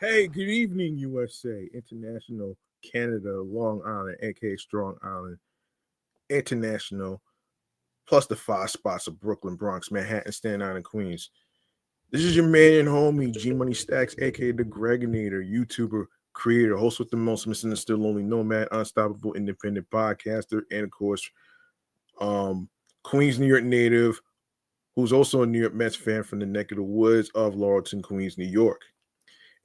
Hey, good evening, USA, International, Canada, Long Island, aka Strong Island, International, plus the five spots of Brooklyn, Bronx, Manhattan, Staten Island, Queens. This is your man and homie, G Money Stacks, aka the Gregonator, YouTuber, creator, host with the most, missing the still lonely nomad, unstoppable independent podcaster, and of course, um, Queens, New York native, who's also a New York Mets fan from the neck of the woods of Laurelton, Queens, New York.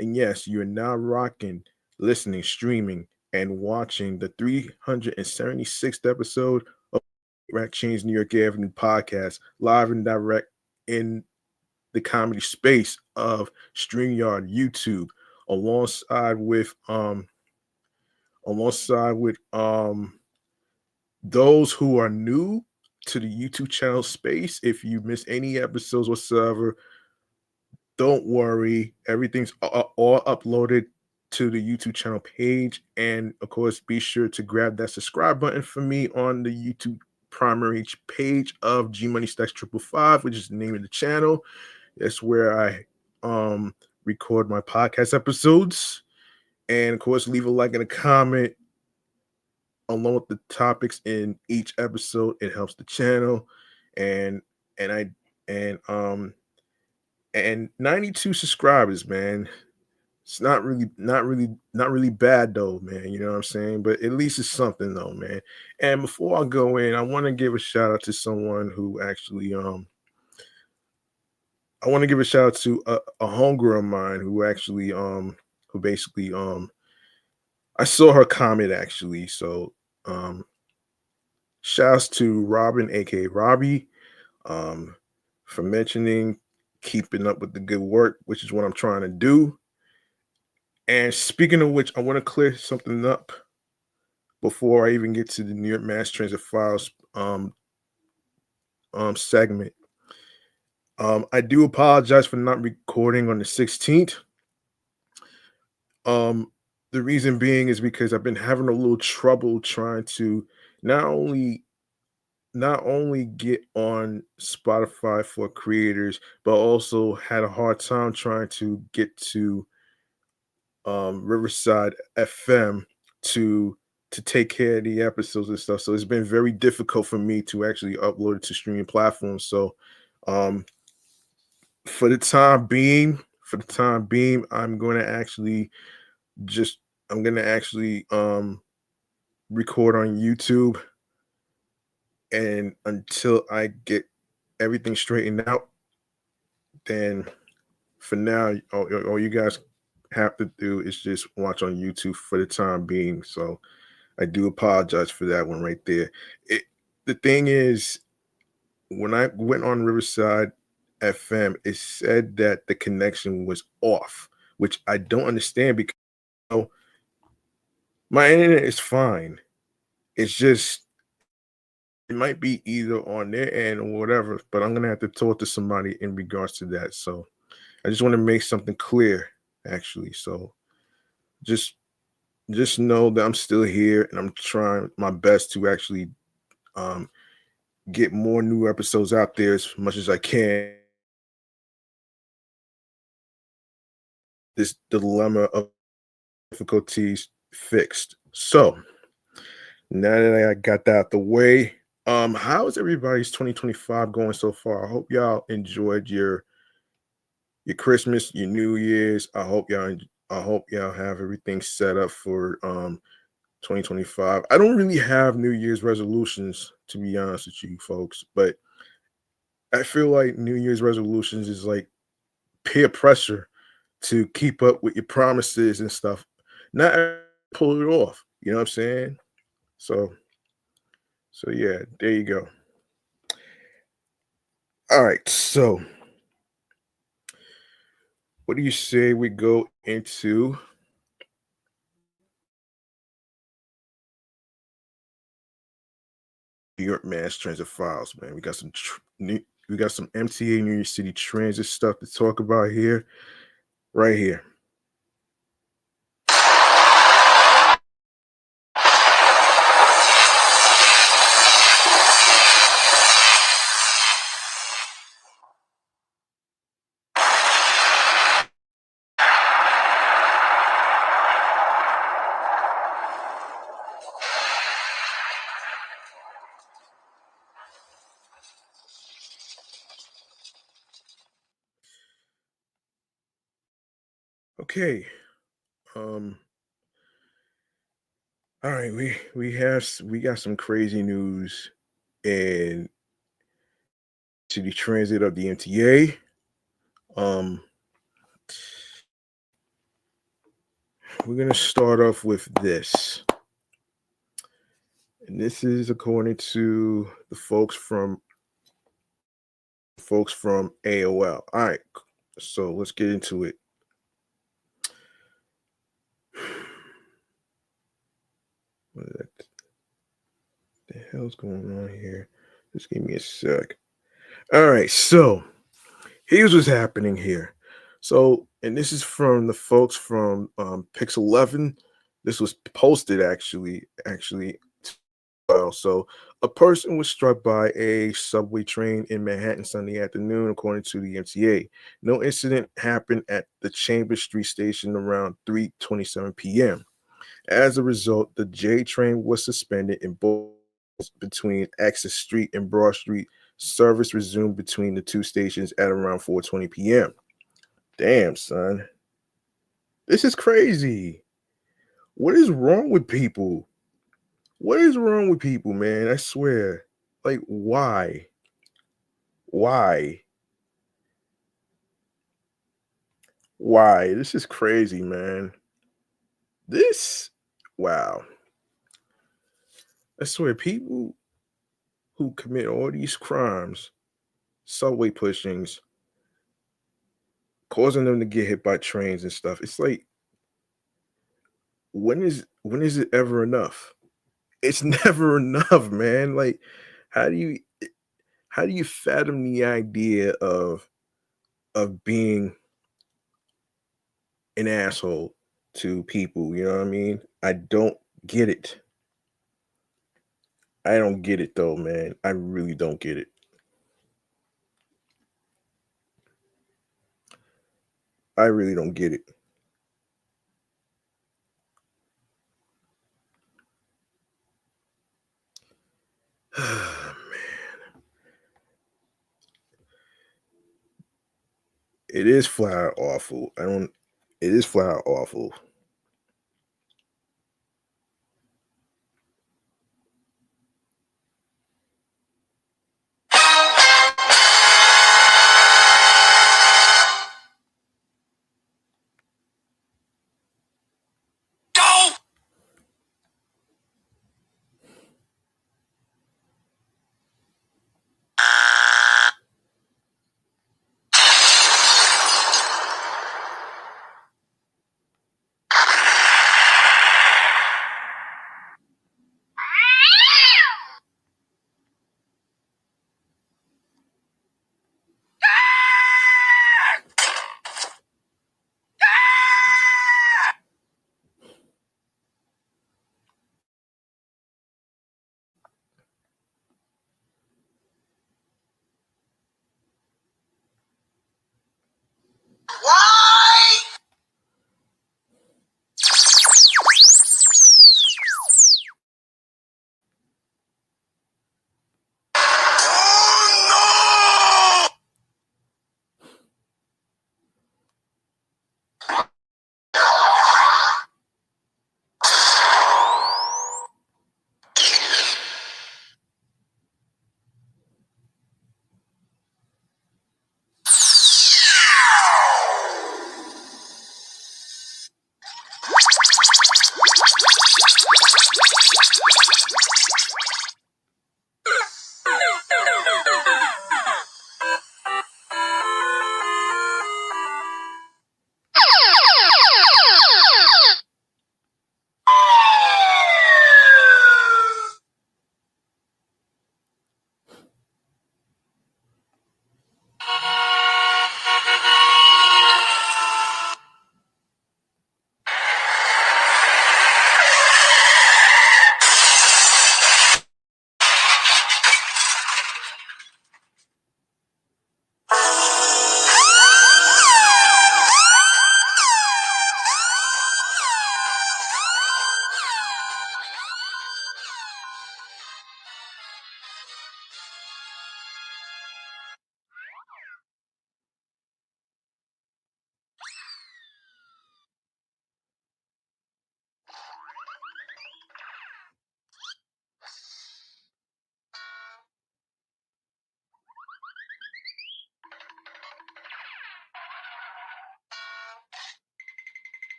And yes, you are now rocking, listening, streaming, and watching the 376th episode of Chainz New York Avenue podcast, live and direct in the comedy space of StreamYard, YouTube, alongside with um alongside with those who are new to the YouTube channel space. If you miss any episodes whatsoever, don't worry, everything's all uploaded to the YouTube channel page. And of course, be sure to grab that subscribe button for me on the YouTube primary page of G Money Stacks 555, which is the name of the channel. That's where I record my podcast episodes. And of course, leave a like and a comment along with the topics in each episode. It helps the channel. And and I and 92 subscribers, man. It's not really bad though, man. You know what I'm saying? But at least it's something though, man. And before I go in, I want to give a shout out to someone who actually I want to give a shout out to a homegirl of mine who basically I saw her comment actually. So shouts to Robin, aka Robbie, um, for mentioning keeping up with the good work, which is what I'm trying to do. And speaking of which, I want to clear something up before I even get to the New York Mass Transit Files segment. I do apologize for not recording on the 16th. Um, the reason being is because I've been having a little trouble trying to not only not only get on Spotify for creators, but also had a hard time trying to get to Riverside FM to take care of the episodes and stuff. So it's been very difficult for me to actually upload it to streaming platforms. So um for the time being, I'm going to actually just I'm going to actually record on YouTube, and until I get everything straightened out, then for now all you guys have to do is just watch on YouTube for the time being. So I do apologize for that one right there. The thing is, when I went on Riverside FM, it said that the connection was off, which I don't understand because you know, my internet is fine. It's just it might be either on their end or whatever, but I'm gonna have to talk to somebody in regards to that. So I just want to make something clear, actually. So just just know that I'm still here and I'm trying my best to actually um, get more new episodes out there as much as I can. This dilemma of difficulties fixed. So now that I got that out the way, how is everybody's 2025 going so far? I hope y'all enjoyed your Christmas, your New Year's. I hope y'all have everything set up for 2025. I don't really have New Year's resolutions, to be honest with you folks, but I feel like New Year's resolutions is like peer pressure to keep up with your promises and stuff. Not everybody pull it off. You know what I'm saying? So yeah, there you go. All right. So what do you say we go into New York Mass Transit Files, man? We got some MTA New York City Transit stuff to talk about here, right here. Okay. Um. All right. We got some crazy news in city transit of the MTA. Um. We're gonna start off with this, and this is according to the folks from AOL. All right. So let's get into it. What the hell's going on here? Just give me a sec. All right. So here's what's happening here. So, and this is from the folks from Pix 11. This was posted actually. So, a person was struck by a subway train in Manhattan Sunday afternoon, according to the MTA. No incident happened at the Chambers Street station around 3:27 p.m. As a result, the J train was suspended in both between Access Street and Broad Street. Service resumed between the two stations at around 4:20 p.m. Damn, son. This is crazy. What is wrong with people? What is wrong with people, man? I swear. Like, why? Why? Why? This is crazy, man. This, wow. I swear, people who commit all these crimes, subway pushings, causing them to get hit by trains and stuff. It's like, when is it ever enough? It's never enough, man. Like, how do you how do you fathom the idea of being an asshole to people? You know what I mean? I don't get it. I don't get it though, man. I really don't get it. I really don't get it. Man, it is flat out awful. I don't. It is flat out awful.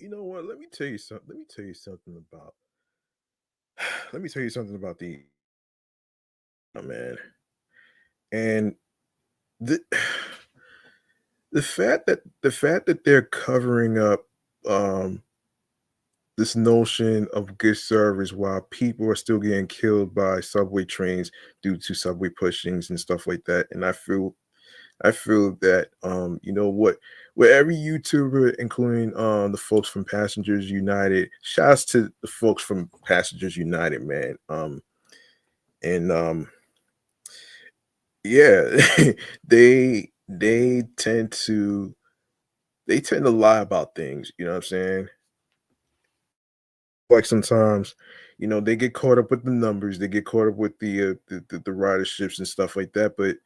You know what? Let me tell you something. Let me tell you something about. Let me tell you something about the man. And the the fact that they're covering up um this notion of good service while people are still getting killed by subway trains due to subway pushings and stuff like that. And I feel that you know what, where every YouTuber, including the folks from Passengers United, shouts to the folks from Passengers United, man. And yeah, they tend to lie about things, you know what I'm saying? Like sometimes, they get caught up with the numbers, they get caught up with the riderships and stuff like that, but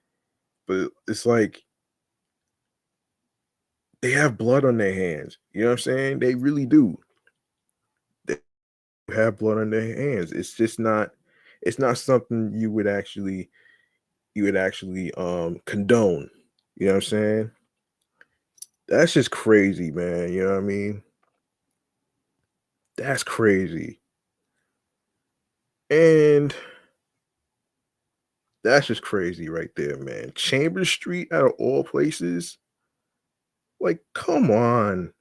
it's like they have blood on their hands. You know what I'm saying? They really do. They have blood on their hands. It's not something you would actually condone. You know what I'm saying? That's just crazy, man. You know what I mean? That's crazy. And that's just crazy right there, man. Chambers Street out of all places. Like, come on.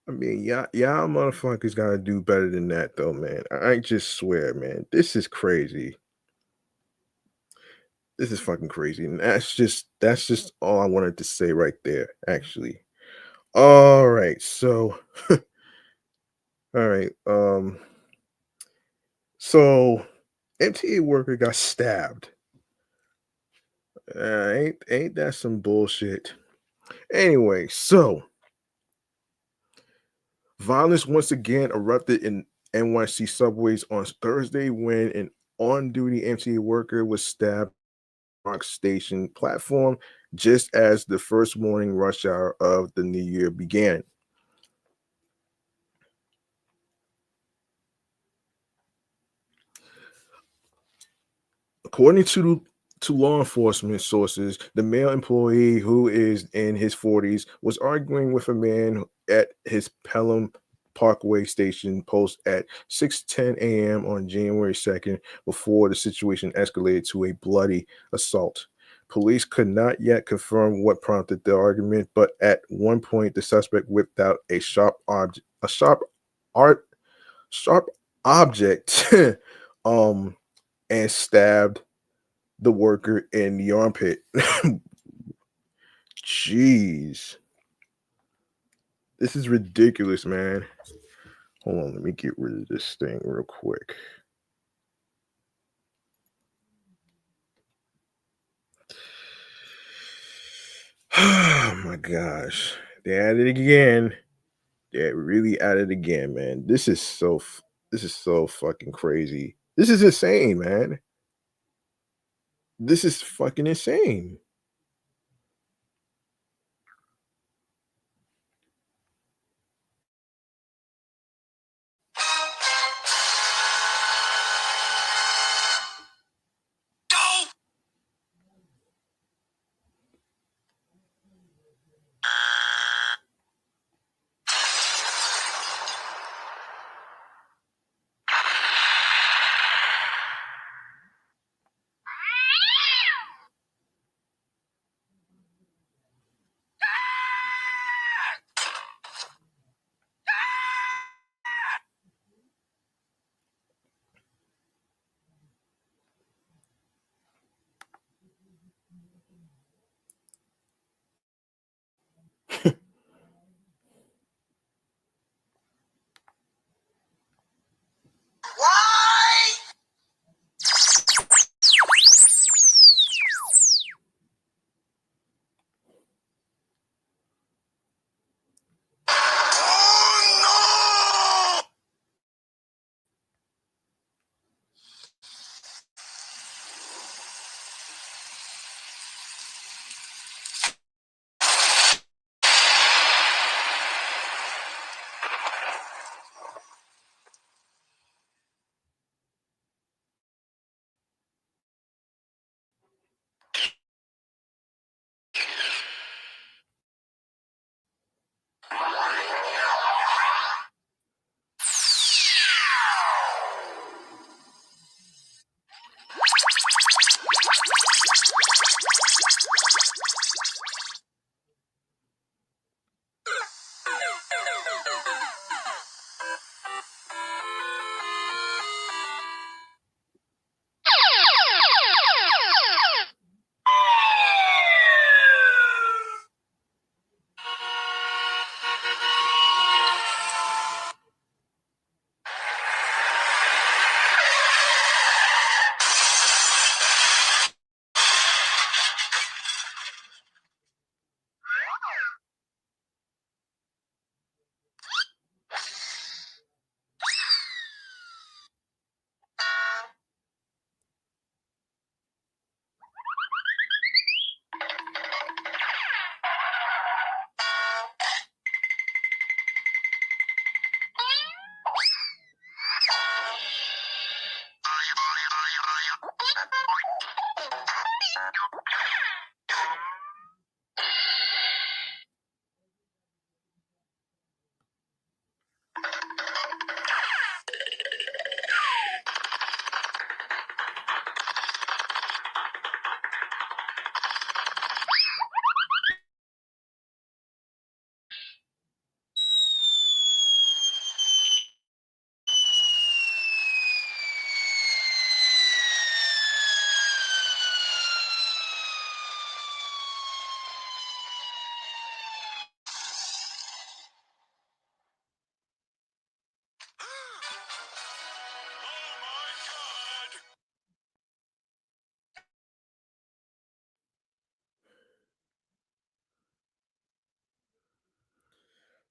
I mean, y'all motherfuckers gotta do better than that though, man. I just swear, man. This is crazy. This is fucking crazy. And that's just all I wanted to say right there, actually. All right. So, all right. So MTA worker got stabbed. Ain't that some bullshit? Anyway, so violence once again erupted in NYC subways on Thursday when an on-duty MTA worker was stabbed Rock Station platform just as the first morning rush hour of the new year began. According to law enforcement sources, the male employee who is in his 40s was arguing with a man at his Pelham Parkway station post at 6:10 a.m. on January 2nd before the situation escalated to a bloody assault. Police could not yet confirm what prompted the argument, but at one point the suspect whipped out art sharp object um and stabbed the worker in the armpit. Jeez. This is ridiculous, man. Hold on, let me get rid of this thing real quick. Oh my gosh. They at it again. They're really at it again, man. This is so fucking crazy. This is insane, man. This is fucking insane.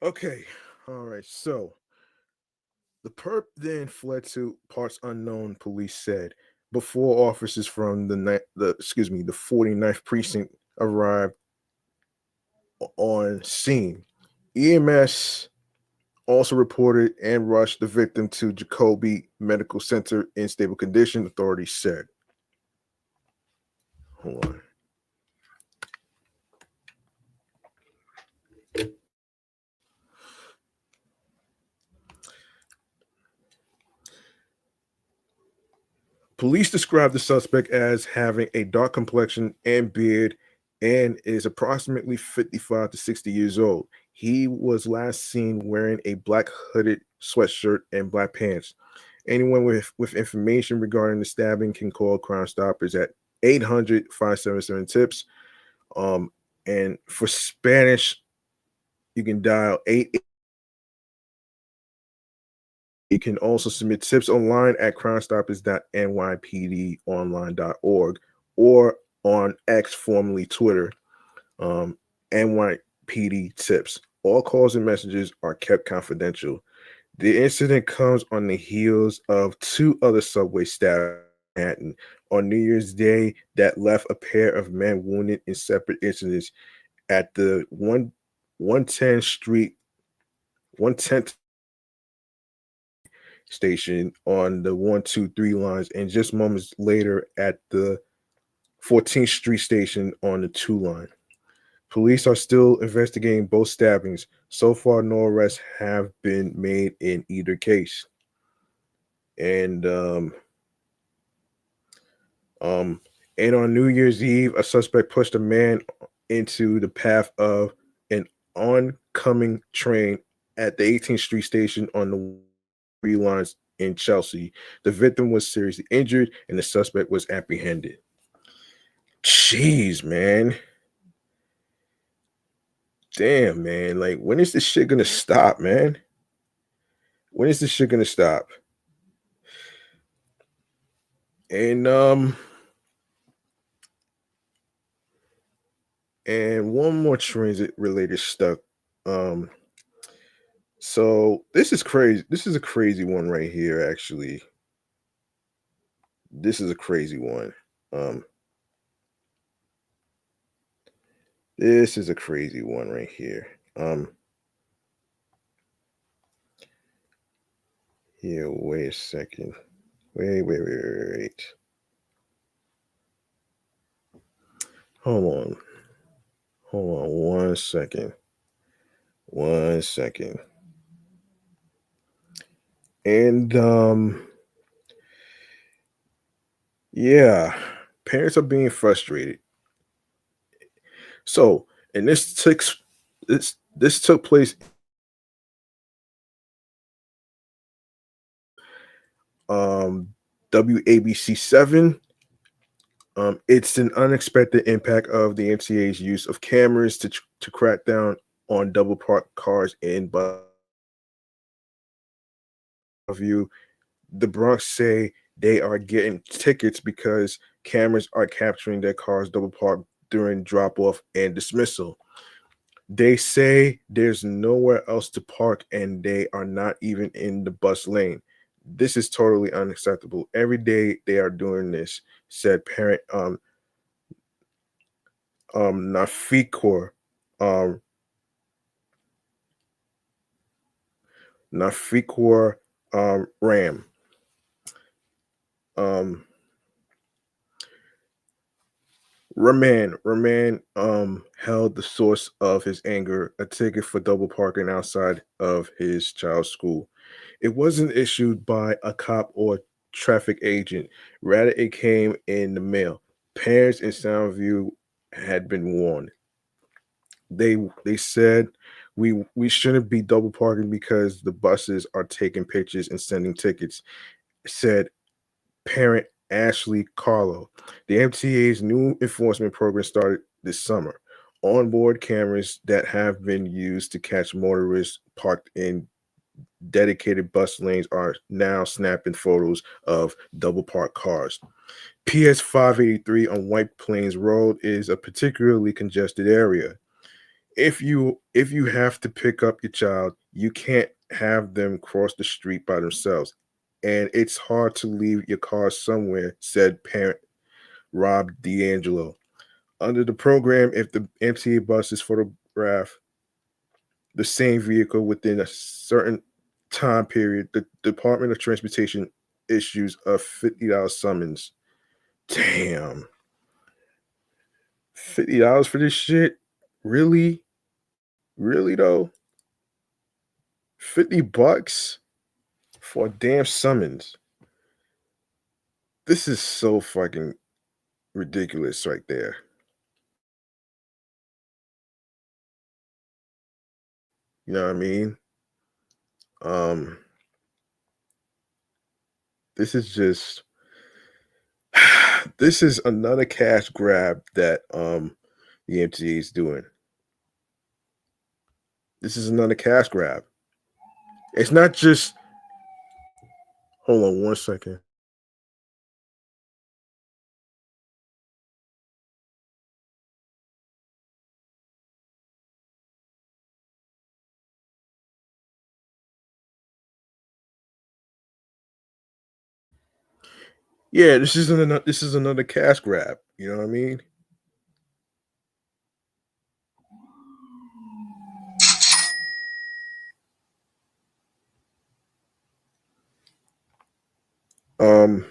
Okay. All right. So the perp then fled to parts unknown, police said, before officers from the 49th precinct arrived on scene. EMS also reported and rushed the victim to Jacoby Medical Center in stable condition, authorities said. Hold on. Police described the suspect as having a dark complexion and beard and is approximately 55 to 60 years old. He was last seen wearing a black hooded sweatshirt and black pants. Anyone with information regarding the stabbing can call Crime Stoppers at 800-577-TIPS. Um, and for Spanish, you can dial 8. You can also submit tips online at crimestoppers.nypdonline.org or on X, formerly Twitter, NYPD tips. All calls and messages are kept confidential. The incident comes on the heels of two other subway stabbings in Manhattan on New Year's Day that left a pair of men wounded in separate incidents at the 110th Street 110th station on the 123 lines, and just moments later at the 14th Street station on the 2 line. Police are still investigating both stabbings. So far, no arrests have been made in either case. And um, and on New Year's Eve, a suspect pushed a man into the path of an oncoming train at the 18th Street station on the 3 lines in Chelsea. The victim was seriously injured and the suspect was apprehended. Jeez, man. Damn, man. Like, when is this shit gonna stop, man? When is this shit gonna stop? And one more transit related stuff. Um, so this is crazy. This is a crazy one right here, actually. This is a crazy one. Um, this is a crazy one right here. Here, wait a second. Wait. Hold on. Hold on 1 second. 1 second. And yeah, parents are being frustrated. So, and this took place um WABC 7. It's an unexpected impact of the MTA's use of cameras to crack down on double parked cars in View. The Bronx say they are getting tickets because cameras are capturing their cars double parked during drop off and dismissal. They say there's nowhere else to park and they are not even in the bus lane. This is totally unacceptable. Every day they are doing this, said parent Nafikor um Nafikor Ram. Um Raman held the source of his anger, a ticket for double parking outside of his child's school. It wasn't issued by a cop or traffic agent. Rather, it came in the mail. Parents in Soundview had been warned. They said we shouldn't be double parking because the buses are taking pictures and sending tickets, said parent Ashley Carlo. The MTA's new enforcement program started this summer. Onboard cameras that have been used to catch motorists parked in dedicated bus lanes are now snapping photos of double parked cars. PS 583 on White Plains Road is a particularly congested area. if you have to pick up your child, you can't have them cross the street by themselves. And it's hard to leave your car somewhere, said parent Rob D'Angelo. Under the program, if the MTA buses photograph the same vehicle within a certain time period, the Department of Transportation issues a $50 summons. Damn, $50 for this shit? Really? Really though? 50 bucks for a damn summons. This is so fucking ridiculous right there. You know what I mean? Um, this is just this is another cash grab that the MTA is doing. This is another cash grab. It's not just hold on one second. Yeah, this is another cash grab. You know what I mean? Um,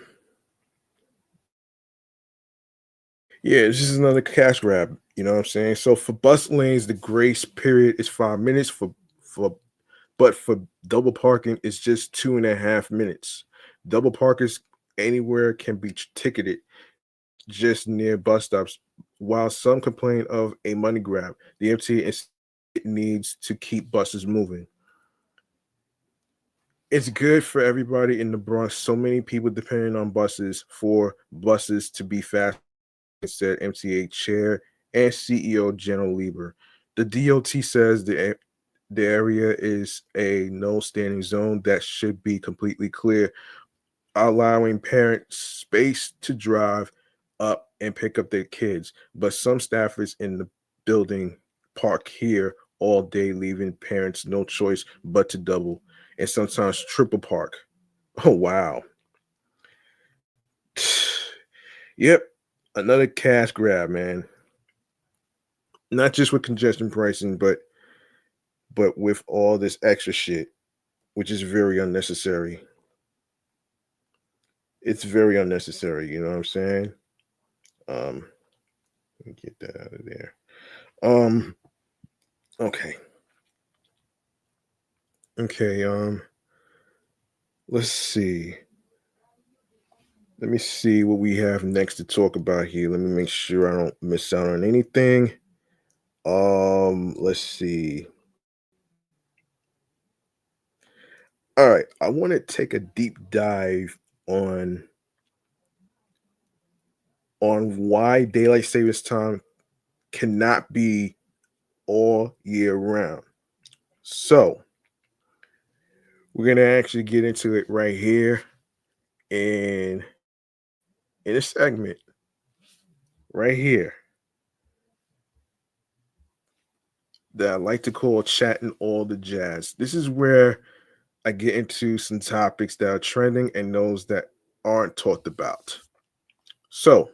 yeah, this is another cash grab. You know what I'm saying? So for bus lanes, the grace period is 5 minutes. For double parking, it's just 2.5 minutes. Double parkers anywhere can be ticketed just near bus stops. While some complain of a money grab, the MTA needs to keep buses moving. It's good for everybody in the Bronx. So many people depending on buses for buses to be fast, said MTA chair and CEO General Lieber. The DOT says the area is a no standing zone that should be completely clear, allowing parents space to drive up and pick up their kids. But some staffers in the building park here all day, leaving parents no choice but to double and sometimes triple park. Oh, wow. Yep. Another cash grab, man. Not just with congestion pricing, but with all this extra shit, which is very unnecessary. It's very unnecessary, you know what I'm saying? Um, let me get that out of there. Um, okay. Okay, let's see. Let me see what we have next to talk about here. Let me make sure I don't miss out on anything. Let's see. All right, I want to take a deep dive on why daylight savings time cannot be all year round. So, we're going to actually get into it right here in a segment right here that I like to call chatting all the jazz. This is where I get into some topics that are trending and those that aren't talked about. So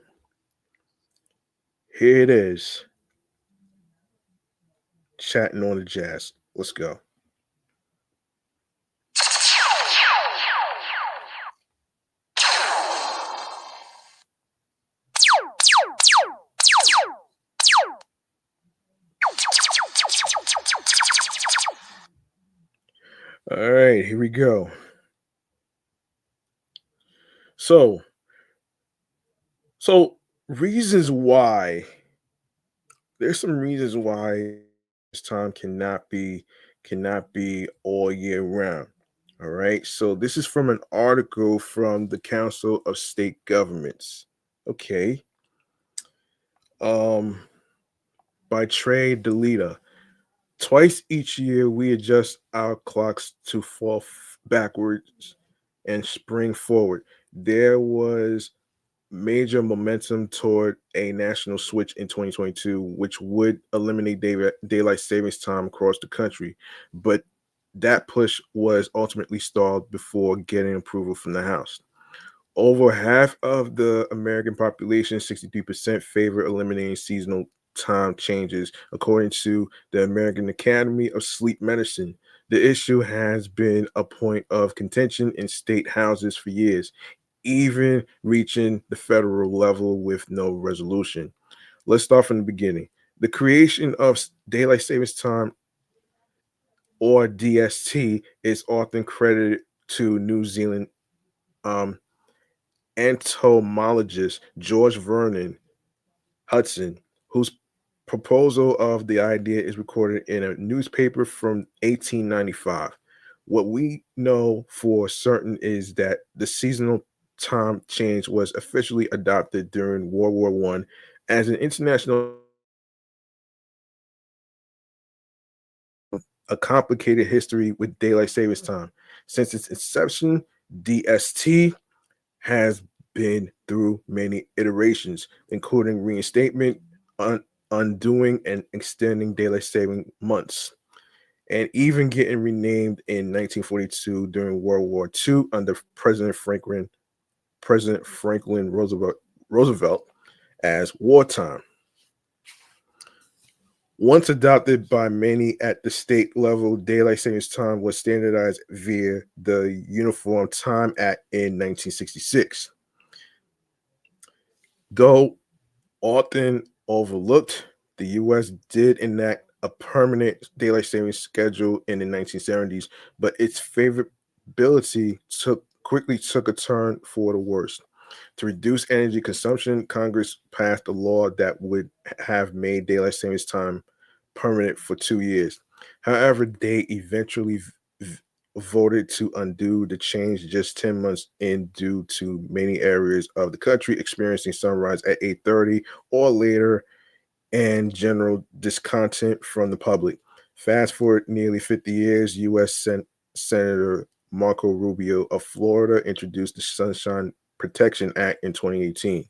here it is, chatting on the jazz. Let's go. All right, here we go. So, so reasons why there's some reasons why this time cannot be all year round. All right. So this is from an article from the Council of State Governments. Okay. Um by Trey Delita. Twice each year we adjust our clocks to fall backwards and spring forward. There was major momentum toward a national switch in 2022, which would eliminate daylight savings time across the country. But that push was ultimately stalled before getting approval from the House. Over half of the American population, 63%, favor eliminating seasonal time changes, according to the American Academy of Sleep Medicine. The issue has been a point of contention in state houses for years, even reaching the federal level with no resolution. Let's start from the beginning. The creation of daylight savings time, or DST, is often credited to New Zealand um, entomologist George Vernon Hudson, whose proposal of the idea is recorded in a newspaper from 1895. What we know for certain is that the seasonal time change was officially adopted during World War One as an international, a complicated history with daylight savings time. Since its inception, DST has been through many iterations, including reinstatement, undoing, and extending daylight saving months, and even getting renamed in 1942 during World War II under President Franklin Roosevelt as wartime. Once adopted by many at the state level, daylight savings time was standardized via the Uniform Time Act in 1966. Though often overlooked, the US did enact a permanent daylight savings schedule in the 1970s, but its favorability quickly took a turn for the worse. To reduce energy consumption, Congress passed a law that would have made daylight savings time permanent for 2 years. However, they eventually voted to undo the change just 10 months in due to many areas of the country experiencing sunrise at 8:30 or later and general discontent from the public. Fast forward nearly 50 years, U.S. Senator Marco Rubio of Florida introduced the Sunshine Protection Act in 2018,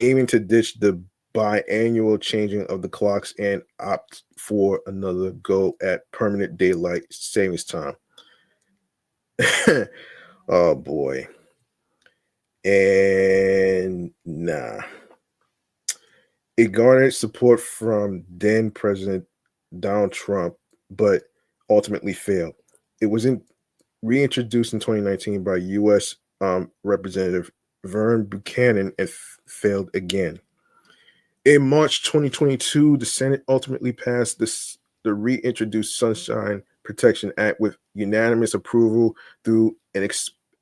aiming to ditch the biannual changing of the clocks and opt for another go at permanent daylight savings time. Oh boy. And nah. It garnered support from then President Donald Trump, but ultimately failed. It was reintroduced in 2019 by U.S. Representative Vern Buchanan and failed again. In March 2022, the Senate ultimately passed the reintroduced Sunshine Protection Act with unanimous approval through an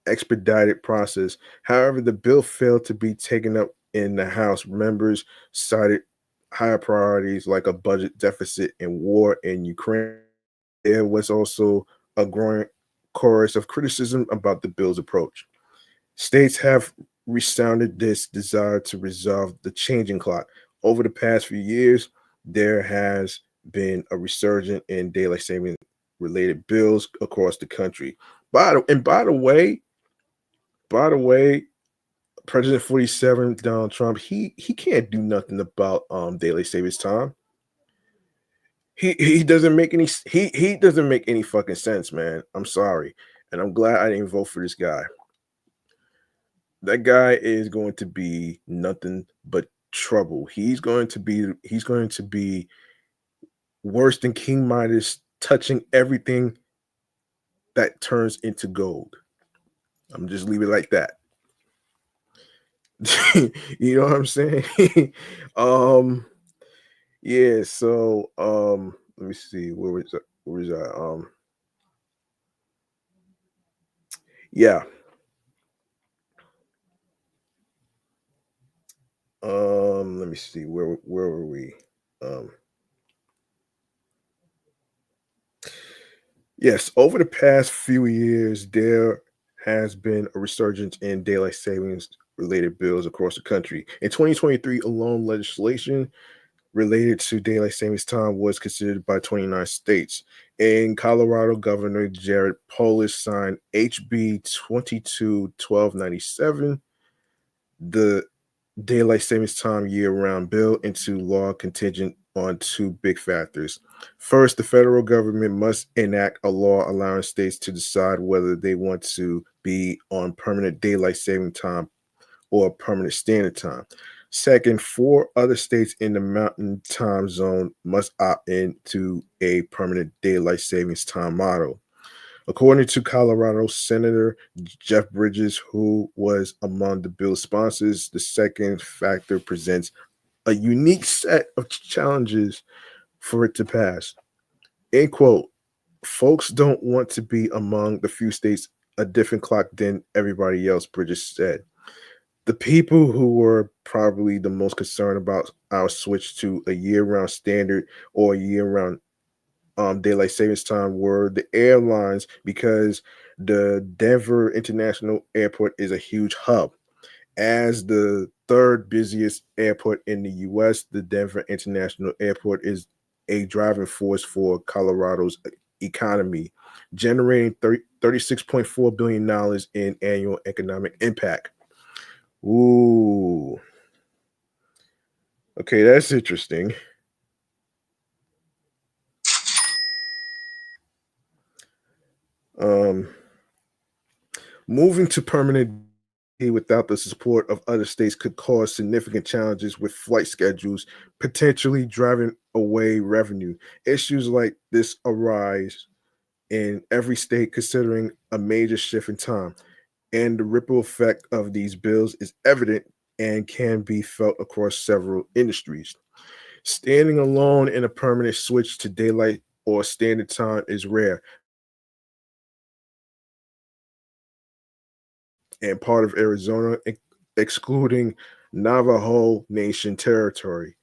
expedited process. However, the bill failed to be taken up in the House. Members cited higher priorities like a budget deficit and war in Ukraine. There was also a growing chorus of criticism about the bill's approach. States have resounded this desire to resolve the changing clock. Over the past few years, there has been a resurgence in daylight saving related bills across the country. By the way, President 47 Donald Trump, he can't do nothing about daylight savings time. He doesn't make he doesn't make any fucking sense, man. I'm sorry. And I'm glad I didn't vote for this guy. That guy is going to be nothing but trouble. He's going to be worse than King Midas touching everything that turns into gold. I'm just leave it like that. You know what I'm saying? um yeah, so let me see where is that? Yeah. Let me see where were we? Um Yes, over the past few years, there has been a resurgence in daylight savings related bills across the country. In 2023 alone, legislation related to daylight savings time was considered by 29 states. In Colorado, Governor Jared Polis signed HB 22 1297, the daylight savings time year-round bill into law contingent on two big factors. First, the federal government must enact a law allowing states to decide whether they want to be on permanent daylight saving time or permanent standard time. Second, four other states in the mountain time zone must opt into a permanent daylight savings time model. According to Colorado Senator Jeff Bridges, who was among the bill's sponsors, the second factor presents a unique set of challenges for it to pass. End quote. Folks don't want to be among the few states a different clock than everybody else, Bridges said. The people who were probably the most concerned about our switch to a year-round standard or year-round daylight savings time were the airlines because the Denver International Airport is a huge hub. As the third busiest airport in the US, the Denver International Airport is a driving force for Colorado's economy, generating $36.4 billion in annual economic impact. Ooh, okay, that's interesting. Um, Moving to permanent without the support of other states could cause significant challenges with flight schedules, potentially driving away revenue. Issues like this arise in every state considering a major shift in time, and the ripple effect of these bills is evident and can be felt across several industries. Standing alone in a permanent switch to daylight or standard time is rare and part of Arizona, excluding Navajo Nation territory,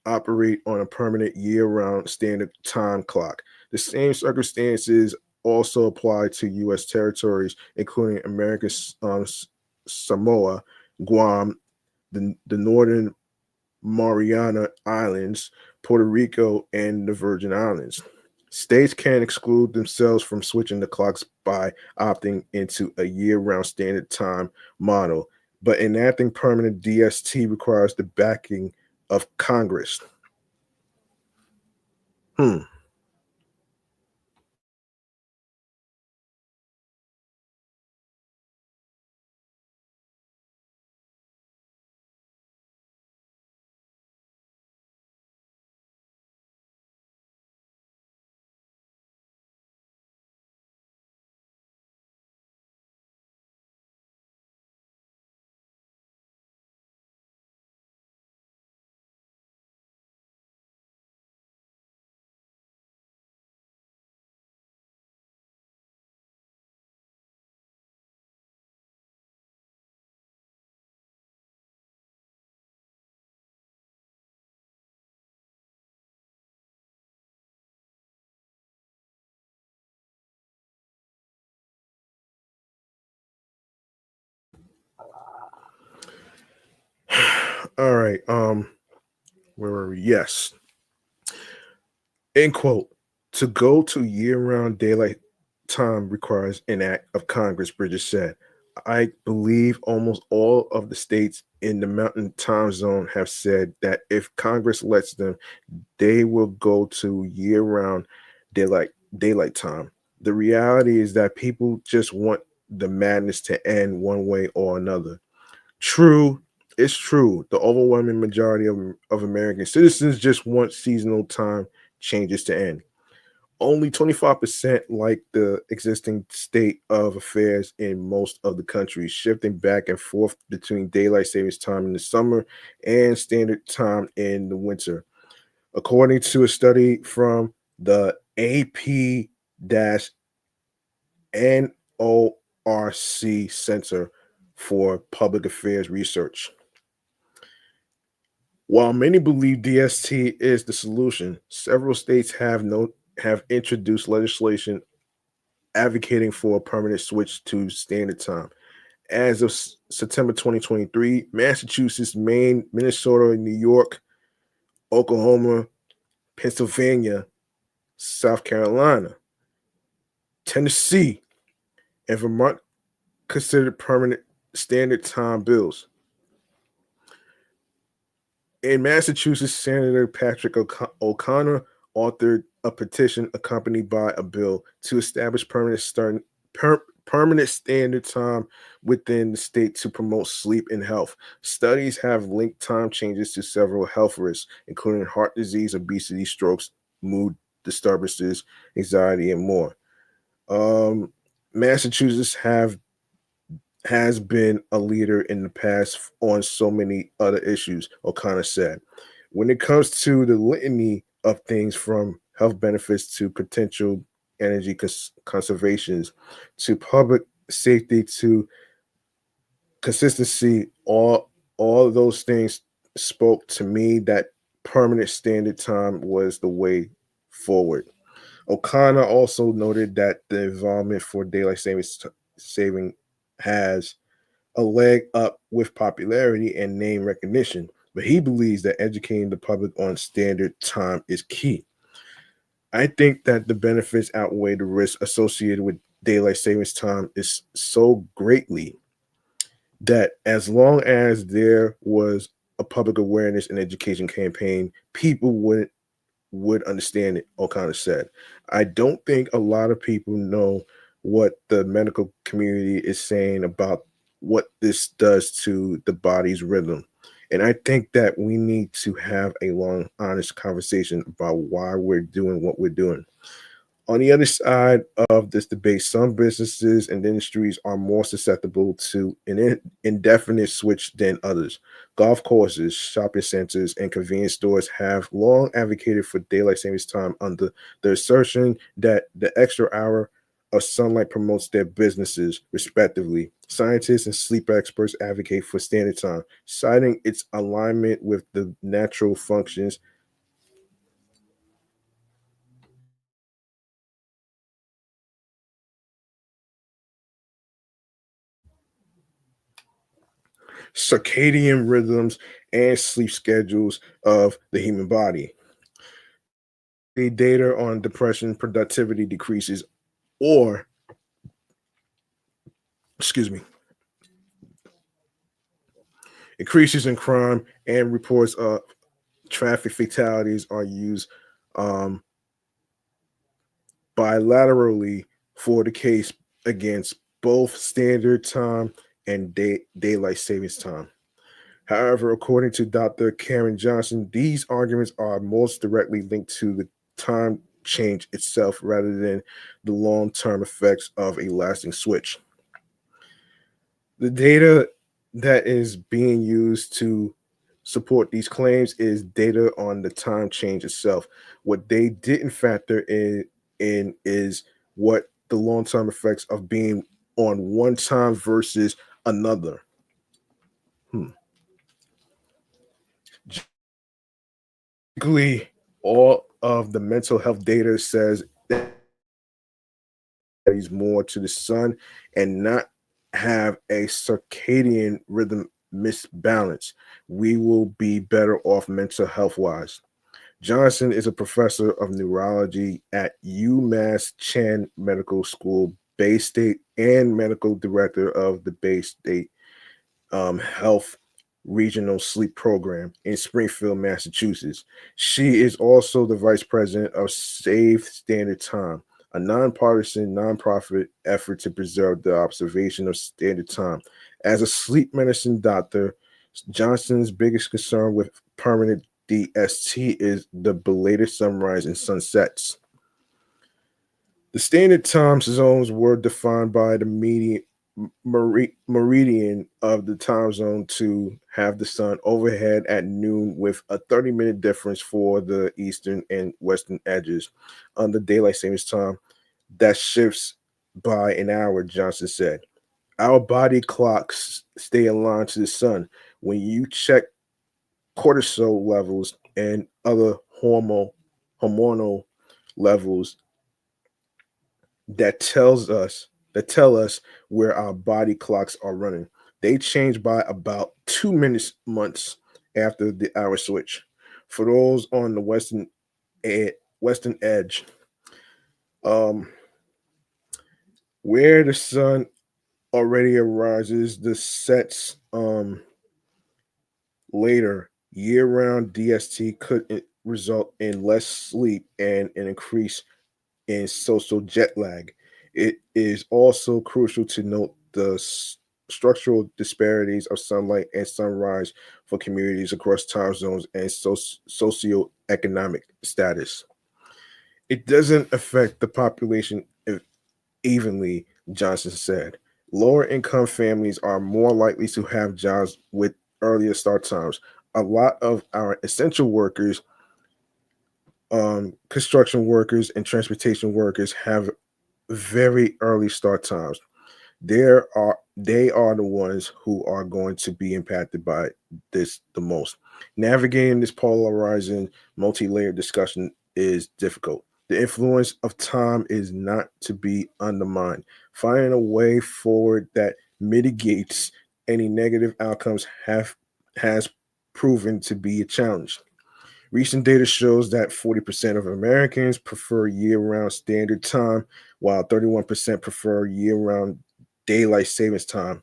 operate on a permanent year-round standard time clock. The same circumstances also apply to U.S. territories, including America's Samoa, Guam, the Northern Mariana Islands, Puerto Rico, and the Virgin Islands. States can exclude themselves from switching the clocks by opting into a year round standard time model, but enacting permanent DST requires the backing of Congress. Hmm. All right. Where were we? Yes. End quote. To go to year-round daylight time requires an act of Congress, Bridges said. I believe almost all of the states in the mountain time zone have said that if Congress lets them, they will go to year-round daylight time. The reality is that people just want the madness to end one way or another. True, it's true. The overwhelming majority of American citizens just want seasonal time changes to end. Only 25% like the existing state of affairs in most of the country, shifting back and forth between daylight savings time in the summer and standard time in the winter. According to a study from the AP NORC Center for Public Affairs Research. While many believe DST is the solution, several states have introduced legislation advocating for a permanent switch to standard time. As of September 2023, Massachusetts, Maine, Minnesota, New York, Oklahoma, Pennsylvania, South Carolina, Tennessee, and Vermont considered permanent standard time bills. In Massachusetts, Senator Patrick O'Connor authored a petition accompanied by a bill to establish permanent standard time within the state to promote sleep and health. Studies have linked time changes to several health risks, including heart disease, obesity, strokes, mood disturbances, anxiety, and more. Um, Massachusetts have has been a leader in the past on so many other issues, O'Connor said. When it comes to the litany of things from health benefits to potential energy conservations to public safety to consistency, all of those things spoke to me that permanent standard time was the way forward. O'Connor also noted that the involvement for saving has a leg up with popularity and name recognition, but he believes that educating the public on standard time is key. I think that the benefits outweigh the risks associated with daylight savings time is so greatly that as long as there was a public awareness and education campaign, people would understand it, O'Connor said. I don't think a lot of people know what the medical community is saying about what this does to the body's rhythm. And I think that we need to have a long, honest conversation about why we're doing what we're doing. On the other side of this debate, some businesses and industries are more susceptible to an indefinite switch than others. Golf courses, shopping centers, and convenience stores have long advocated for daylight savings time under the assertion that the extra hour of sunlight promotes their businesses, respectively. Scientists and sleep experts advocate for standard time, citing its alignment with the natural functions circadian rhythms, and sleep schedules of the human body. The data on depression, productivity decreases, or, excuse me, increases in crime, and reports of traffic fatalities are used um, bilaterally for the case against both standard time and daylight savings time. However, according to Dr. Karen Johnson, these arguments are most directly linked to the time change itself rather than the long term effects of a lasting switch. The data that is being used to support these claims is data on the time change itself. What they didn't factor in is what the long term effects of being on one time versus another. Hmm. Basically, all of the mental health data says that is more to the sun and not have a circadian rhythm misbalance. We will be better off mental health wise. Johnson is a professor of neurology at UMass Chan Medical School, Bay State, and medical director of the Bay State Health Regional Sleep Program in Springfield, Massachusetts. She is also the vice president of Save Standard Time, a nonpartisan nonprofit effort to preserve the observation of standard time. As a sleep medicine doctor, Johnson's biggest concern with permanent DST is the belated sunrise and sunsets. The standard time zones were defined by the meridian of the time zone to have the sun overhead at noon with a 30-minute difference for the eastern and western edges. Under daylight savings time, that shifts by an hour, Johnson said. Our body clocks stay aligned to the sun. When you check cortisol levels and other hormonal levels that tell us where our body clocks are running. They change by about 2 minutes months after the hour switch. For those on the western edge, um, where the sun already arises, the sets later. Year-round DST could result in less sleep and an increase in social jet lag. It is also crucial to note the structural disparities of sunlight and sunrise for communities across time zones and socioeconomic status. It doesn't affect the population evenly, Johnson said. Lower income families are more likely to have jobs with earlier start times. A lot of our essential workers, construction workers, and transportation workers have very early start times. They are the ones who are going to be impacted by this the most. Navigating this polarizing, multi-layered discussion is difficult. The influence of time is not to be undermined. Finding a way forward that mitigates any negative outcomes have has proven to be a challenge. Recent data shows that 40% of Americans prefer year round standard time, while 31% prefer year round daylight savings time,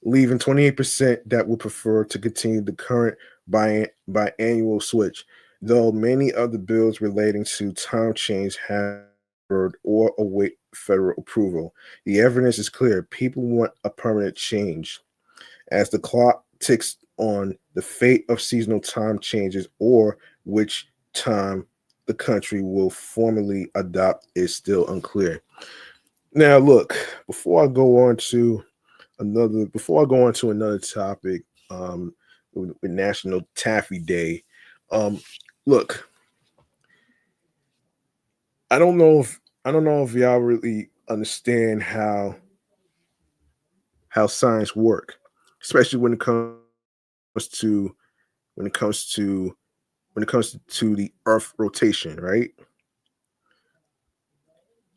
leaving 28% that would prefer to continue the current biannual switch. Though many of the bills relating to time change have heard or await federal approval, the evidence is clear. People want a permanent change. As the clock ticks on, the fate of seasonal time changes, or which time the country will formally adopt is still unclear. Now, look, before I go on to another topic, with National Taffy Day, um, look, I don't know if y'all really understand how science work, especially to when it comes to when it comes to the Earth rotation, right?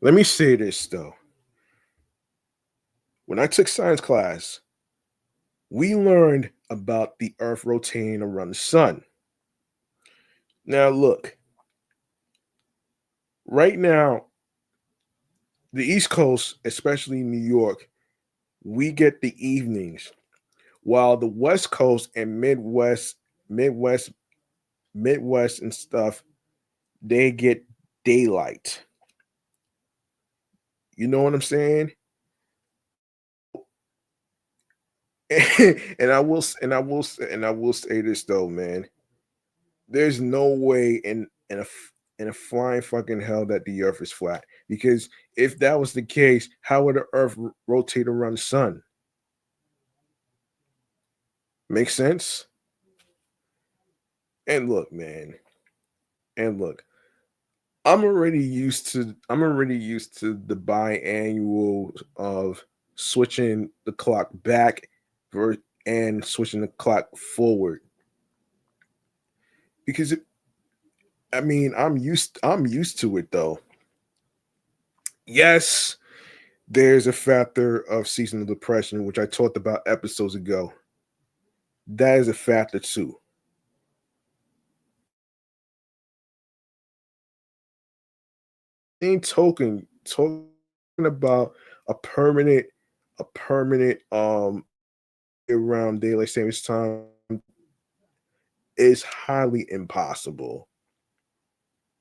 Let me say this though. When I took science class, we learned about the Earth rotating around the sun. Now, look, right now, the East Coast, especially New York, we get the evenings, while the West Coast and Midwest, Midwest and stuff, they get daylight. You know what I'm saying? And I will say this though, man. There's no way in a flying fucking hell that the Earth is flat. Because if that was the case, how would the Earth rotate around the sun? Make sense? And look, man. And look, I'm already used to the biannual of switching the clock back and switching the clock forward because I'm used to it though. Yes, there's a factor of seasonal depression, which I talked about episodes ago. That is a factor too. Ain't talking about a permanent a permanent around daylight savings time is highly impossible.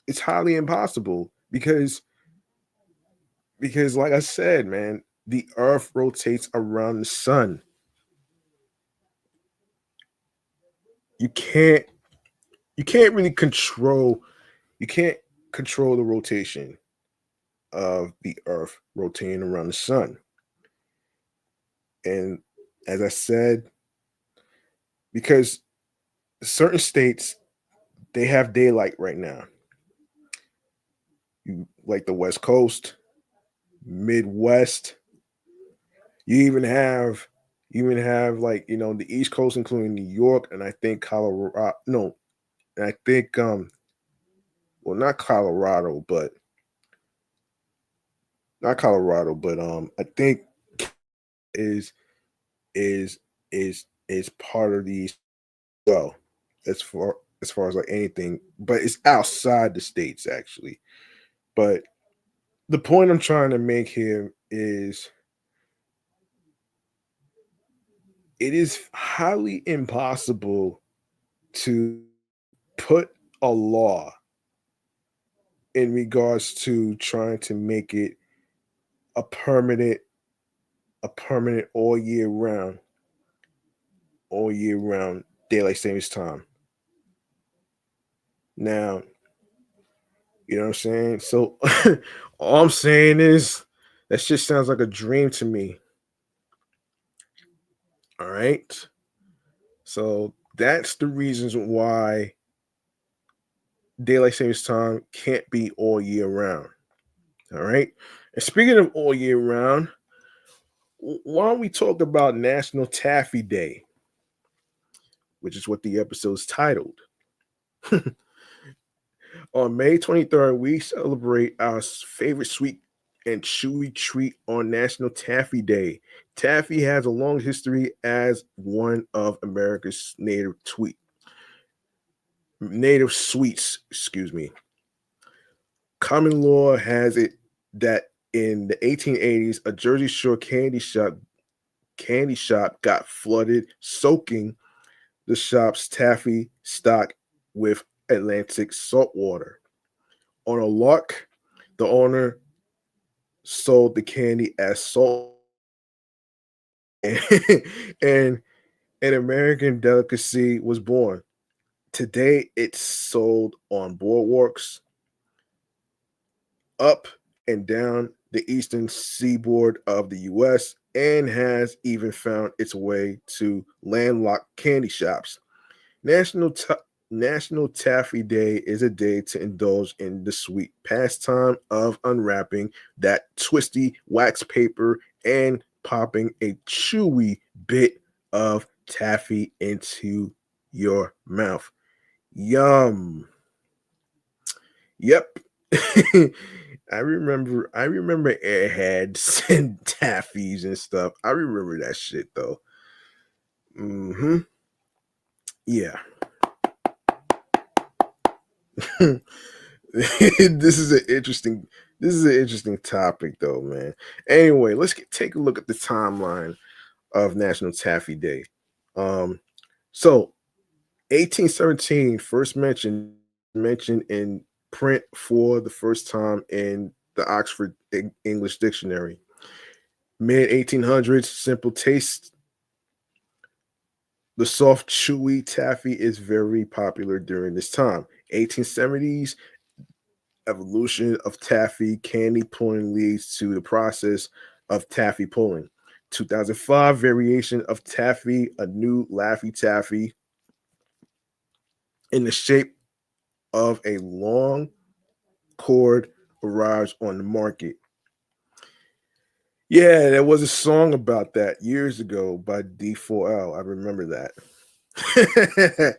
It's highly impossible because like I said, man, the earth rotates around the sun. You can't you can't really control you can't control the rotation of the earth rotating around the sun. And as I said, because certain states they have daylight right now. Like the West Coast, Midwest, you even have like the East Coast, including New York, and I think Colorado. No, and I think well, not Colorado, but I think is is is part of these well as far as like anything, but it's outside the states actually. But the point I'm trying to make here is it is highly impossible to put a law in regards to trying to make it a permanent all year round daylight savings time. Now, you know what I'm saying? So all I'm saying is that shit sounds like a dream to me. All right. So that's the reasons why daylight savings time can't be all year round. All right. And speaking of all year round, why don't we talk about National Taffy Day, which is what the episode is titled. On May 23rd, we celebrate our favorite sweet and chewy treat on National Taffy Day. Taffy has a long history as one of America's native sweets, excuse me. Common law has it that in the 1880s, a Jersey Shore candy shop got flooded, soaking the shop's taffy stock with Atlantic salt water. On a lark, the owner sold the candy as salt and, and an American delicacy was born. Today, it's sold on boardwalks up and down the eastern seaboard of the US and has even found its way to landlocked candy shops. National Ta- National Taffy Day is a day to indulge in the sweet pastime of unwrapping that twisty wax paper and popping a chewy bit of taffy into your mouth. Yum. Yep. I remember airheads and taffies and stuff. I remember that shit though. Hmm. Yeah. this is an interesting this is an interesting topic though, man. Anyway, take a look at the timeline of National Taffy Day. Um, so 1817 first mentioned in print for the first time in the Oxford English Dictionary. Mid 1800s, simple taste. The soft, chewy taffy is very popular during this time. 1870s, evolution of taffy candy pulling leads to the process of taffy pulling. 2005 variation of taffy, a new Laffy Taffy in the shape of a long cord arrives on the market. Yeah, there was a song about that years ago by D4L. I remember that.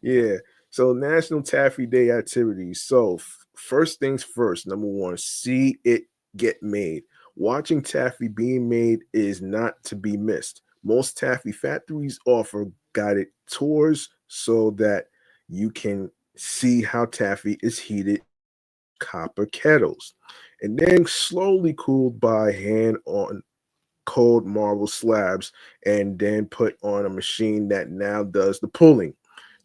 Yeah. So National Taffy Day activities. So first things first, number one, see it get made. Watching taffy being made is not to be missed. Most taffy factories offer guided tours so that you can see how taffy is heated in copper kettles and then slowly cooled by hand on cold marble slabs and then put on a machine that now does the pulling.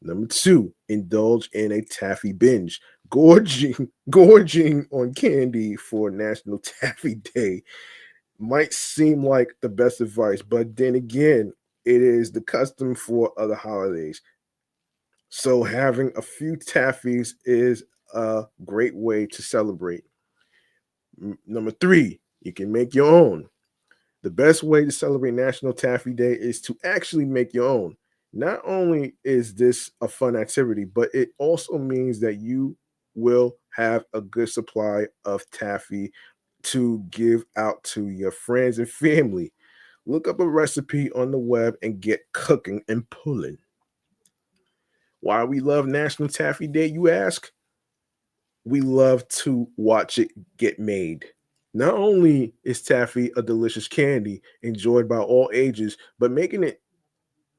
Number two, indulge in a taffy binge. Gorging on candy for National Taffy Day might seem like the best advice, but then again, it is the custom for other holidays. So having a few taffies is a great way to celebrate. Number three, you can make your own. The best way to celebrate National Taffy Day is to actually make your own. Not only is this a fun activity, but it also means that you will have a good supply of taffy to give out to your friends and family. Look up a recipe on the web and get cooking and pulling. Why we love National Taffy Day, you ask? We love to watch it get made. Not only is taffy a delicious candy enjoyed by all ages, but making it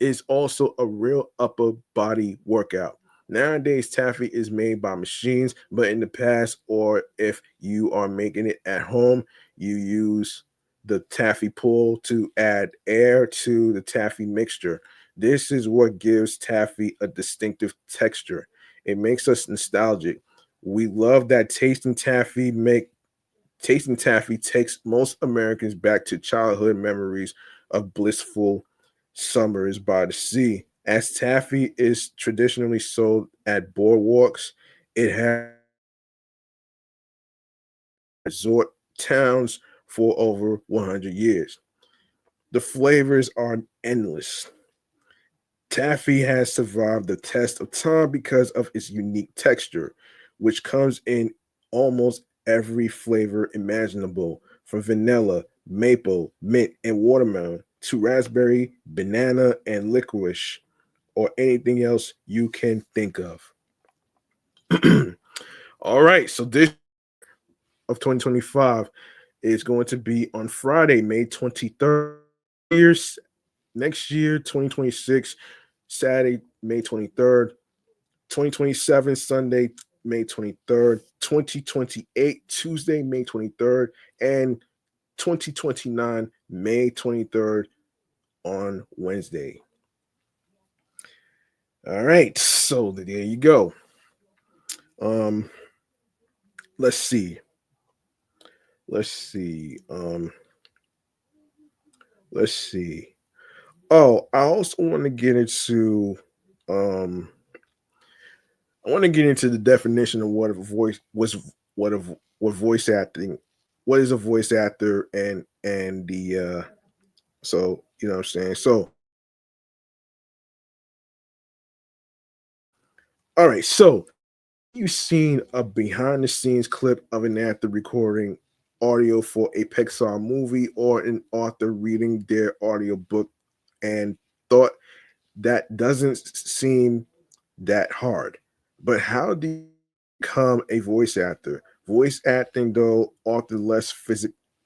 is also a real upper body workout. Nowadays, taffy is made by machines, but in the past, or if you are making it at home, you use the taffy pull to add air to the taffy mixture. This is what gives taffy a distinctive texture. It makes us nostalgic. We love that tasting taffy takes most Americans back to childhood memories of blissful summers by the sea. As taffy is traditionally sold at boardwalks, it has resort towns for over 100 years. The flavors are endless. Taffy has survived the test of time because of its unique texture, which comes in almost every flavor imaginable, from vanilla, maple, mint, and watermelon to raspberry, banana, and licorice, or anything else you can think of. All right, so this of 2025 is going to be on Friday, May 23rd. Years next year, 2026, Saturday, May 23rd, 2027, Sunday, May 23rd, 2028, Tuesday, May 23rd, and 2029, May 23rd on Wednesday. All right, so there you go. Um, let's see. Let's see. Let's see. Oh, I also want to get into um I want to get into the definition of what a voice was what a what voice acting what is a voice actor and the so you know what I'm saying. So all right, so you've seen a behind the scenes clip of an actor recording audio for a Pixar movie or an author reading their audiobook and thought that doesn't seem that hard. But how do you become a voice actor? Voice acting, though often less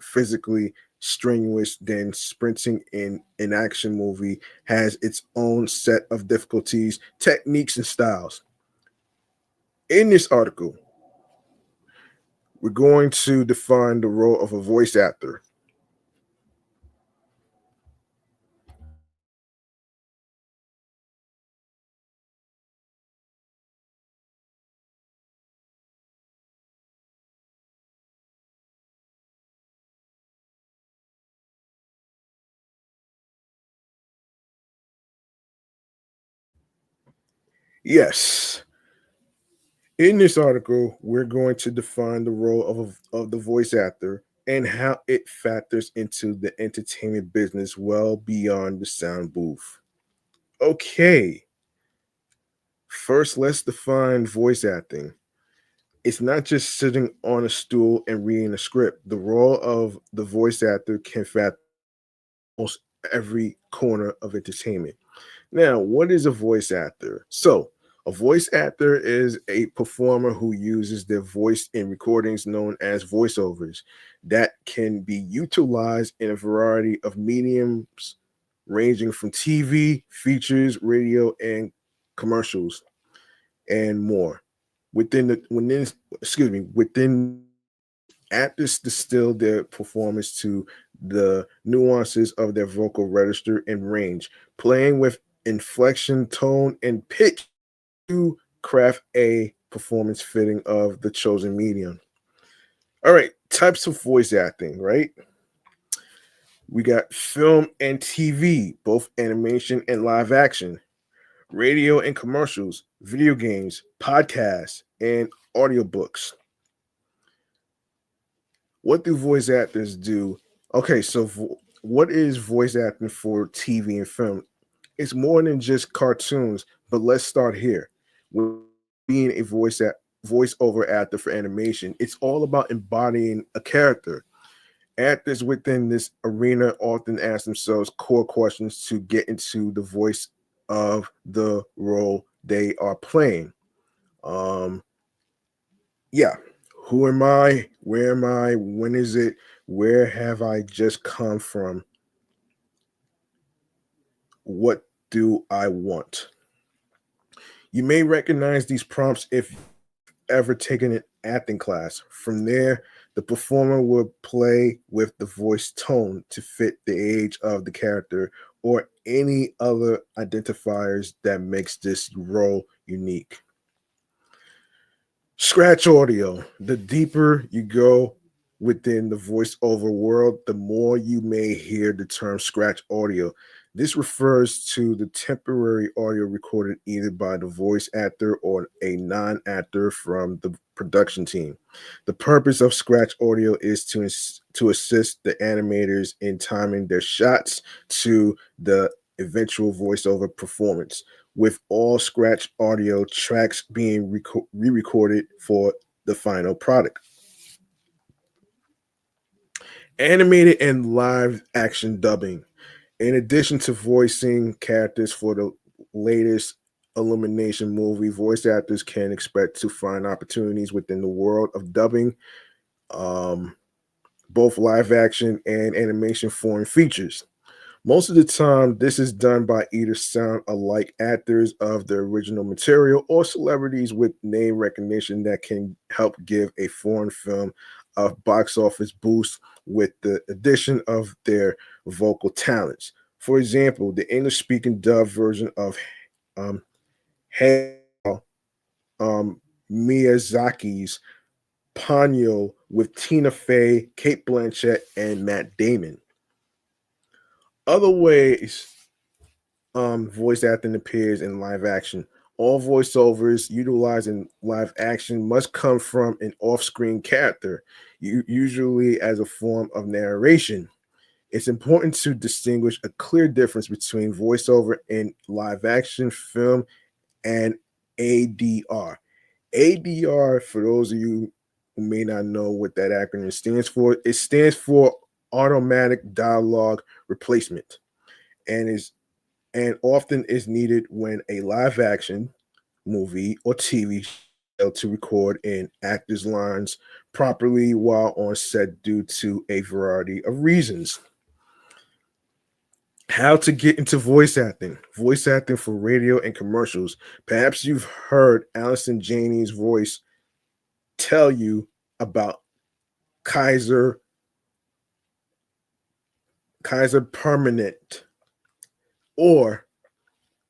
physically strenuous than sprinting in an action movie, has its own set of difficulties, techniques, and styles. In this article, we're going to define the role of a voice actor. Yes, in this article, we're going to define the role of the voice actor and how it factors into the entertainment business well beyond the sound booth. Okay, first, let's define voice acting. It's not just sitting on a stool and reading a script. The role of the voice actor can factor almost every corner of entertainment. Now, what is a voice actor? So, a voice actor is a performer who uses their voice in recordings known as voiceovers that can be utilized in a variety of mediums ranging from TV, features, radio, and commercials, and more. Within actors distill their performance to the nuances of their vocal register and range, playing with inflection, tone, and pitch to craft a performance fitting of the chosen medium. All right, types of voice acting, right? We got film and TV, both animation and live action, radio and commercials, video games, podcasts, and audiobooks. What do voice actors do? Okay, so what is voice acting for TV and film? It's more than just cartoons, but let's start here. With being a voiceover actor for animation, it's all about embodying a character. Actors within this arena often ask themselves core questions to get into the voice of the role they are playing. Um, yeah, who am I? Where am I? When is it? Where have I just come from? What do I want? You may recognize these prompts if you've ever taken an acting class. From there, The performer will play with the voice tone to fit the age of the character or any other identifiers that makes this role unique. Scratch audio. The deeper you go within the voiceover world, the more you may hear the term scratch audio. This refers to the temporary audio recorded either by the voice actor or a non actor from the production team. The purpose of scratch audio is to assist the animators in timing their shots to the eventual voiceover performance, with all scratch audio tracks being re recorded for the final product. Animated and live action dubbing. In addition to voicing characters for the latest Illumination movie, voice actors can expect to find opportunities within the world of dubbing, um, both live action and animation foreign features. Most of the time, this is done by either sound alike actors of the original material or celebrities with name recognition that can help give a foreign film a box office boost with the addition of their vocal talents. For example, the English speaking dub version of um, Hey um, Miyazaki's Ponyo with Tina Fey, Kate Blanchett, and Matt Damon. Other ways voice acting appears in live action. All voiceovers utilized in live action must come from an off screen character, usually as a form of narration. It's important to distinguish a clear difference between voiceover in live action film and ADR. ADR, for those of you who may not know what that acronym stands for, it stands for automatic dialogue replacement and is and often is needed when a live action movie or TV show to record in actors' lines properly while on set due to a variety of reasons. How to get into voice acting for radio and commercials. Perhaps you've heard Allison Janney's voice tell you about Kaiser Kaiser Permanent or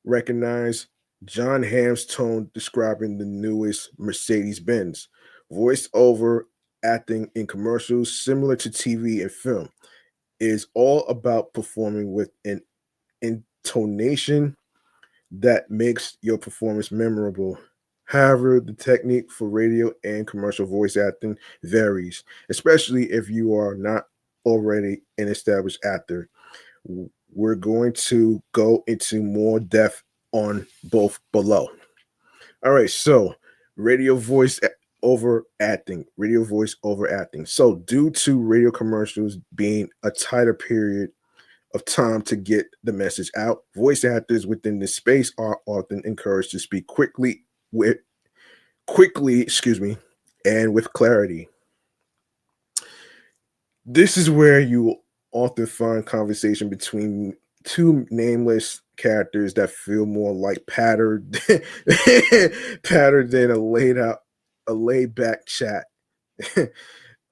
recognize John Hamm's tone describing the newest Mercedes Benz. Voiceover acting in commercials, similar to TV and film, is all about performing with an intonation that makes your performance memorable. However, the technique for radio and commercial voice acting varies, especially if you are not already an established actor. We're going to go into more depth on both below. All right, so radio voice over acting, radio voice over acting. So, due to radio commercials being a tighter period of time to get the message out, voice actors within this space are often encouraged to speak excuse me, and with clarity. This is where you often find conversation between two nameless characters that feel more like patterned than a laid back chat.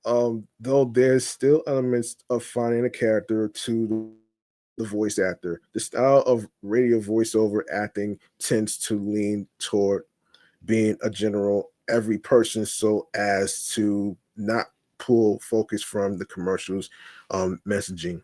Though there's still elements of finding a character to the voice actor. The style of radio voiceover acting tends to lean toward being a general every person so as to not pull focus from the commercials messaging.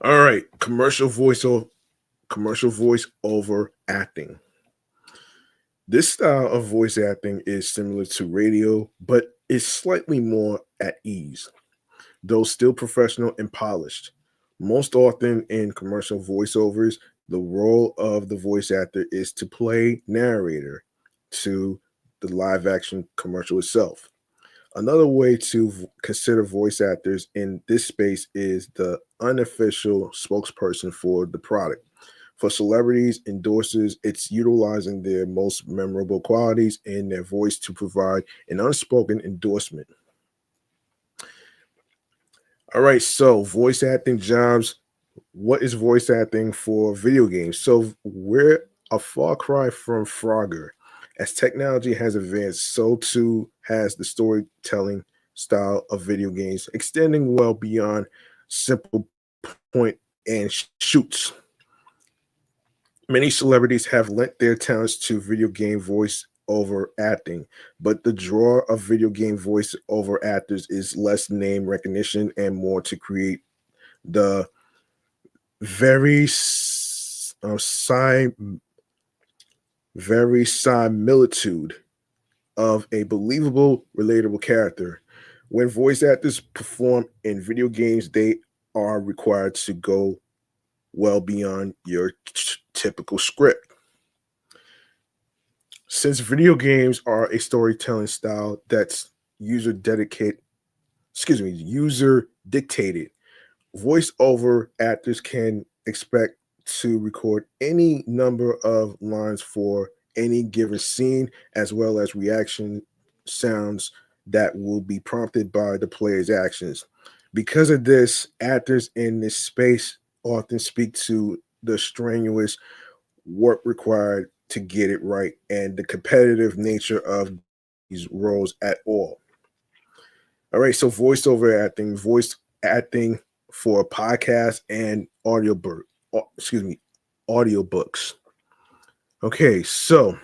All right, commercial voice over acting. This style of voice acting is similar to radio, but is slightly more at ease, though still professional and polished. Most often in commercial voiceovers, the role of the voice actor is to play narrator to the live action commercial itself. Another way to consider voice actors in this space is the unofficial spokesperson for the product. For celebrities, endorsers, it's utilizing their most memorable qualities in their voice to provide an unspoken endorsement. All right, so voice acting jobs. What is voice acting for video games? So we're a far cry from Frogger. As technology has advanced, so too has the storytelling style of video games, extending well beyond simple point and shoots. Many celebrities have lent their talents to video game voice over acting, but the draw of video game voice over actors is less name recognition and more to create the very very similitude of a believable, relatable character. When voice actors perform in video games, they are required to go well beyond your typical script. Since video games are a storytelling style that's user dictated, voiceover actors can expect to record any number of lines for any given scene, as well as reaction sounds that will be prompted by the player's actions. Because of this, actors in this space often speak to the strenuous work required to get it right and the competitive nature of these roles at all. All right, so voice acting for podcasts and audiobooks. Okay, so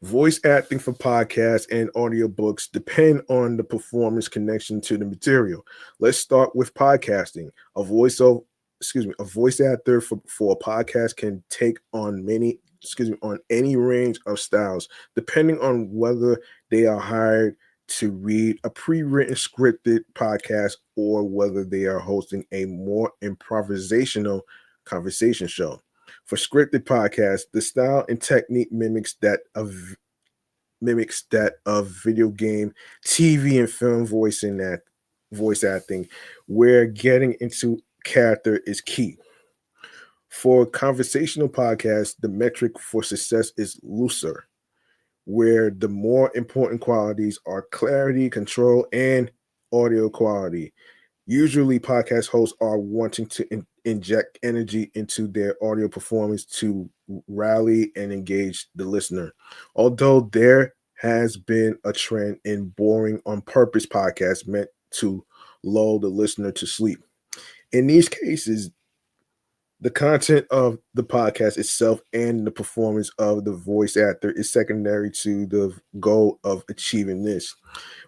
voice acting for podcasts and audiobooks depend on the performance connection to the material. Let's start with podcasting. A voice actor for a podcast can take on on any range of styles, depending on whether they are hired to read a pre-written scripted podcast or whether they are hosting a more improvisational conversation show. For scripted podcasts, the style and technique mimics that of video game, TV, and film voice acting, where getting into character is key. For conversational podcasts, the metric for success is looser, where the more important qualities are clarity, control, and audio quality. Usually, podcast hosts are wanting to inject energy into their audio performance to rally and engage the listener. Although there has been a trend in boring on purpose podcasts meant to lull the listener to sleep. In these cases, the content of the podcast itself and the performance of the voice actor is secondary to the goal of achieving this.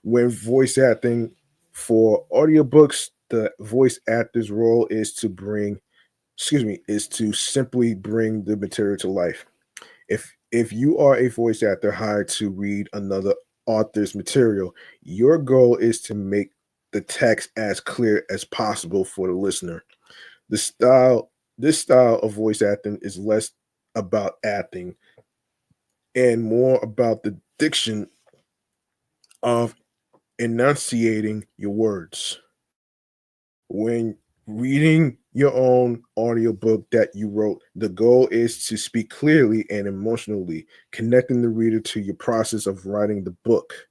When voice acting for audiobooks, the voice actor's role is to simply bring the material to life. If you are a voice actor hired to read another author's material, your goal is to make the text as clear as possible for the listener. The style this style of voice acting is less about acting and more about the diction of enunciating your words. When reading your own audiobook that you wrote, the goal is to speak clearly and emotionally, connecting the reader to your process of writing the book.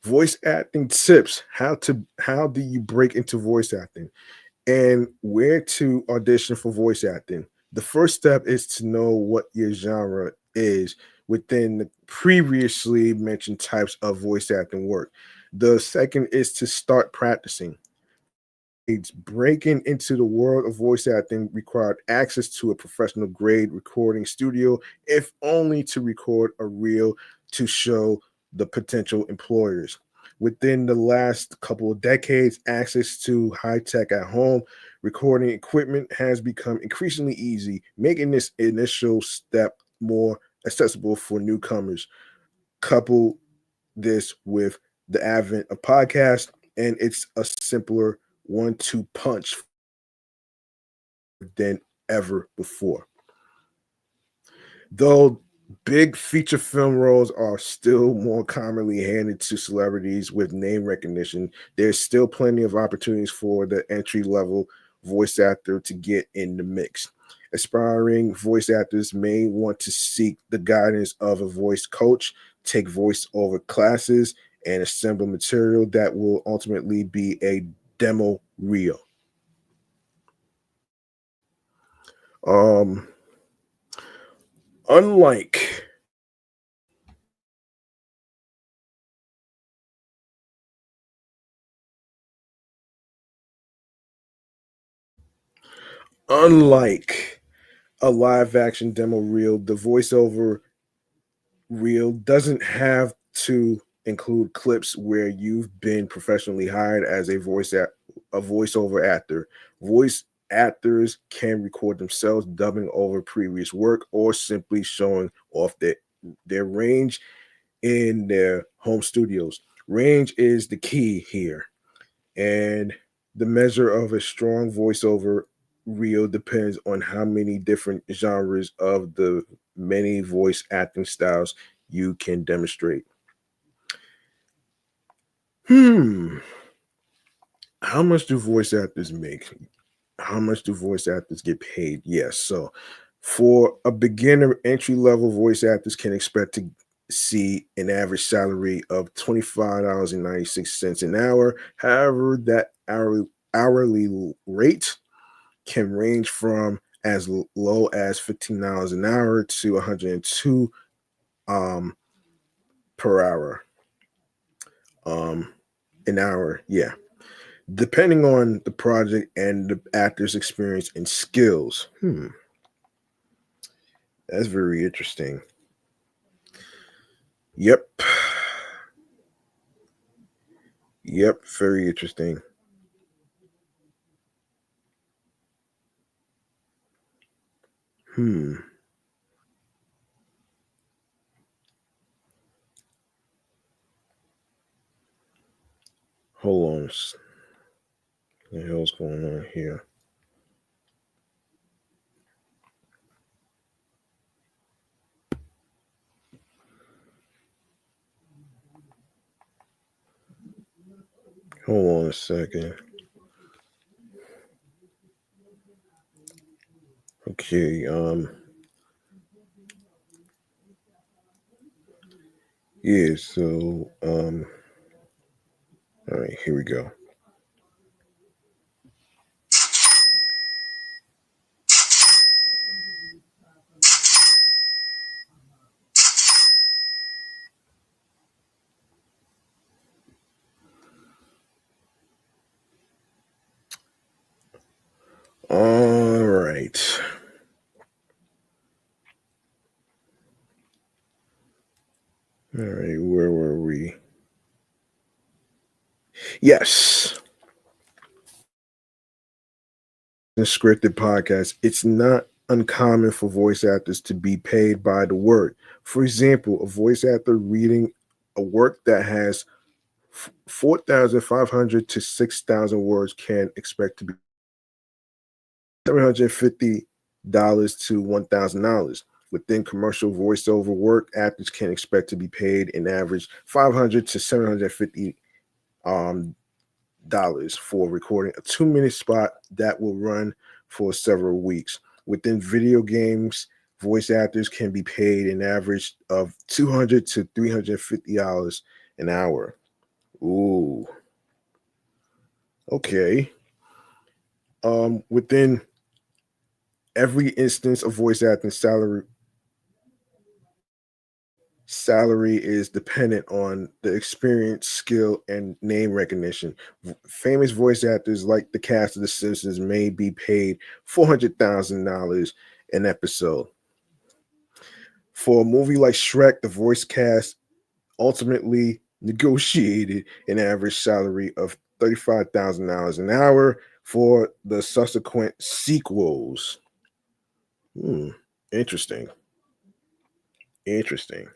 Voice acting tips. How do you break into voice acting? And where to audition for voice acting. The first step is to know what your genre is within the previously mentioned types of voice acting work. The second is to start practicing. It's breaking into the world of voice acting required access to a professional grade recording studio, if only to record a reel to show the potential employers. Within the last couple of decades, access to high tech at home recording equipment has become increasingly easy, making this initial step more accessible for newcomers. Couple this with the advent of podcasts, and it's a simpler one-two punch than ever before. Though Big feature film roles are still more commonly handed to celebrities with name recognition. There's still plenty of opportunities for the entry level voice actor to get in the mix. Aspiring voice actors may want to seek the guidance of a voice coach, take voiceover classes, and assemble material that will ultimately be a demo reel. Um, unlike unlike a live action demo reel, the voiceover reel doesn't have to include clips where you've been professionally hired as a voiceover actor. Voice actors can record themselves dubbing over previous work or simply showing off their range in their home studios. Range is the key here, and the measure of a strong voiceover reel depends on how many different genres of the many voice acting styles you can demonstrate. Hmm. How much do voice actors make? How much do voice actors get paid? Yes. So, for a beginner, entry level voice actors can expect to see an average salary of $25.96 an hour. However, that hourly rate can range from as low as $15 an hour to 102 um, per hour. Um, an hour, yeah, depending on the project and the actor's experience and skills. That's very interesting. Yep. Yep, very interesting. Hmm. Hold on. What the hell's going on here? Hold on a second. Okay. Yeah. So. All right. Here we go. All right. All right. Where were we? Yes. In scripted podcasts, it's not uncommon for voice actors to be paid by the word. For example, a voice actor reading a work that has 4,500 to 6,000 words can expect to be $750 to $1,000. Within commercial voiceover work, actors can expect to be paid an average 500 to 750 um, dollars for recording a 2-minute spot that will run for several weeks. Within video games, voice actors can be paid an average of 200 to $350 an hour. Ooh, okay. Within every instance of voice acting, salary is dependent on the experience, skill, and name recognition. Famous voice actors like the cast of The Simpsons may be paid $400,000 an episode. For a movie like Shrek, the voice cast ultimately negotiated an average salary of $35,000 an hour for the subsequent sequels. Hmm, interesting. Interesting.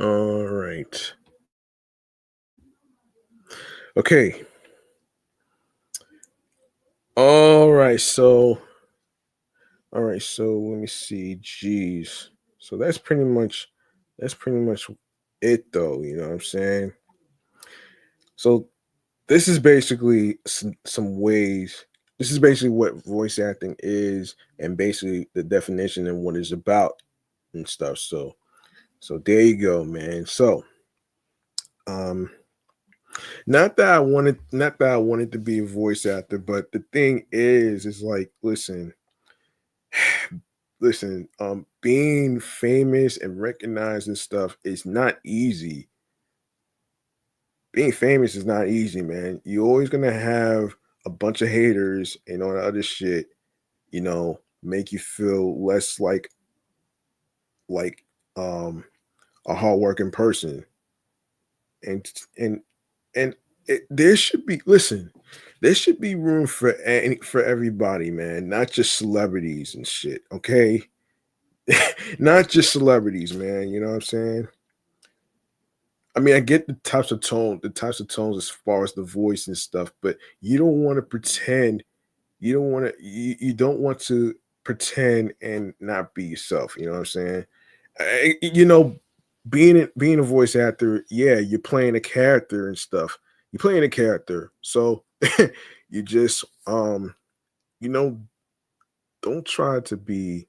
All right. Okay. All right. So let me see. Jeez. So that's pretty much it though, you know what I'm saying? So this is basically some ways this is basically what voice acting is and basically the definition and what it's about and stuff. So there you go, man. So um not that I wanted to be a voice actor, but the thing is like being famous and recognized and stuff is not easy. Being famous is not easy, man. You're always gonna have a bunch of haters and all that other shit, make you feel less like um a hardworking person. And and and there should be there should be room for everybody, man, not just celebrities and shit. Okay, not just celebrities, man. You know what I'm saying? I mean, I get the types of tones as far as the voice and stuff, but you don't want to pretend. You don't want to pretend and not be yourself. You know what I'm saying? I, you know, being a voice actor, yeah, you're playing a character and stuff. You're playing a character, so you just you know, don't try to be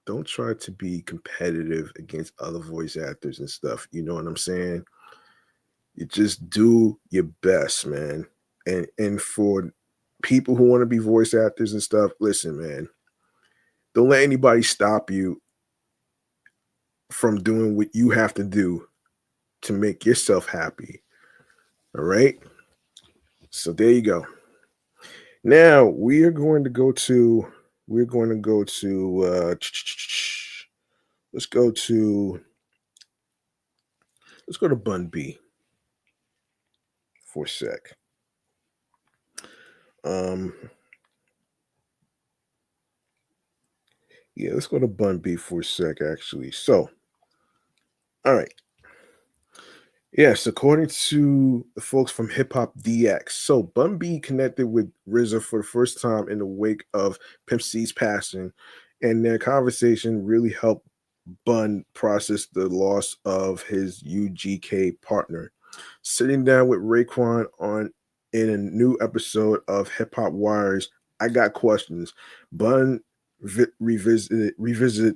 don't try to be competitive against other voice actors and stuff. You know what I'm saying? You just do your best, man. And for people who want to be voice actors and stuff, listen, man, don't let anybody stop you from doing what you have to do to make yourself happy. All right. So there you go. Now we're going to go to let's go to let's go to Bun B for a sec. Um yeah, let's go to Bun B for a sec actually. So, all right. Yes, according to the folks from Hip Hop DX, so Bun B connected with RZA for the first time in the wake of Pimp C's passing, and their conversation really helped Bun process the loss of his UGK partner. Sitting down with Raekwon on in a new episode of Hip Hop Wires, I Got Questions. Bun revisited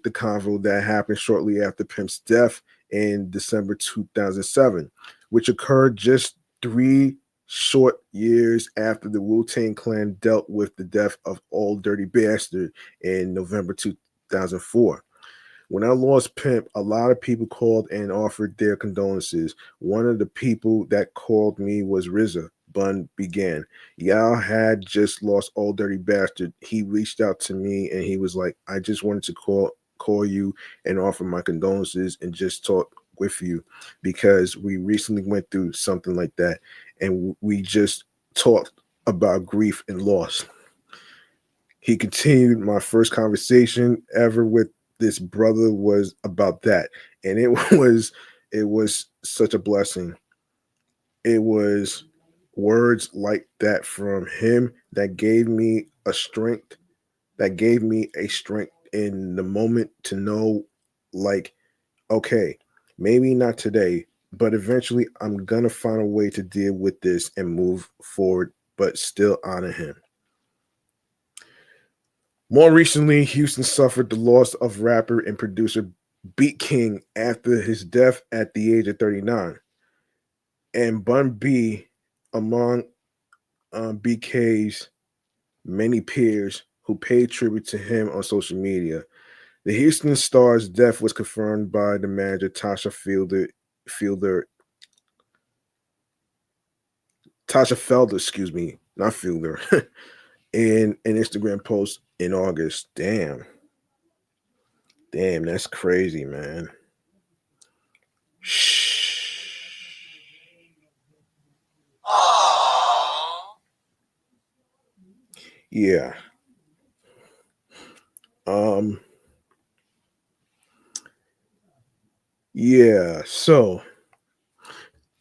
the convo that happened shortly after Pimp's death in December 2007, which occurred just 3 short years after the Wu-Tang Clan dealt with the death of Old Dirty Bastard in November 2004. When I lost Pimp, a lot of people called and offered their condolences. One of the people that called me was RZA. Bun began. Y'all had just lost Old Dirty Bastard. He reached out to me and he was like, I just wanted to call you and offer my condolences and just talk with you because we recently went through something like that and we just talked about grief and loss. He continued, my first conversation ever with this brother was about that. And it was such a blessing. It was words like that from him that gave me a strength in the moment to know, like, okay, maybe not today, but eventually I'm gonna find a way to deal with this and move forward, but still honor him. More recently, Houston suffered the loss of rapper and producer Beat King after his death at the age of 39. And Bun B, among BK's many peers who paid tribute to him on social media. The Houston Star's death was confirmed by the manager Fielder, Tasha Felder, excuse me, not Fielder, in an Instagram post in August. Damn, that's crazy, man. Shh. Yeah. Um Yeah. So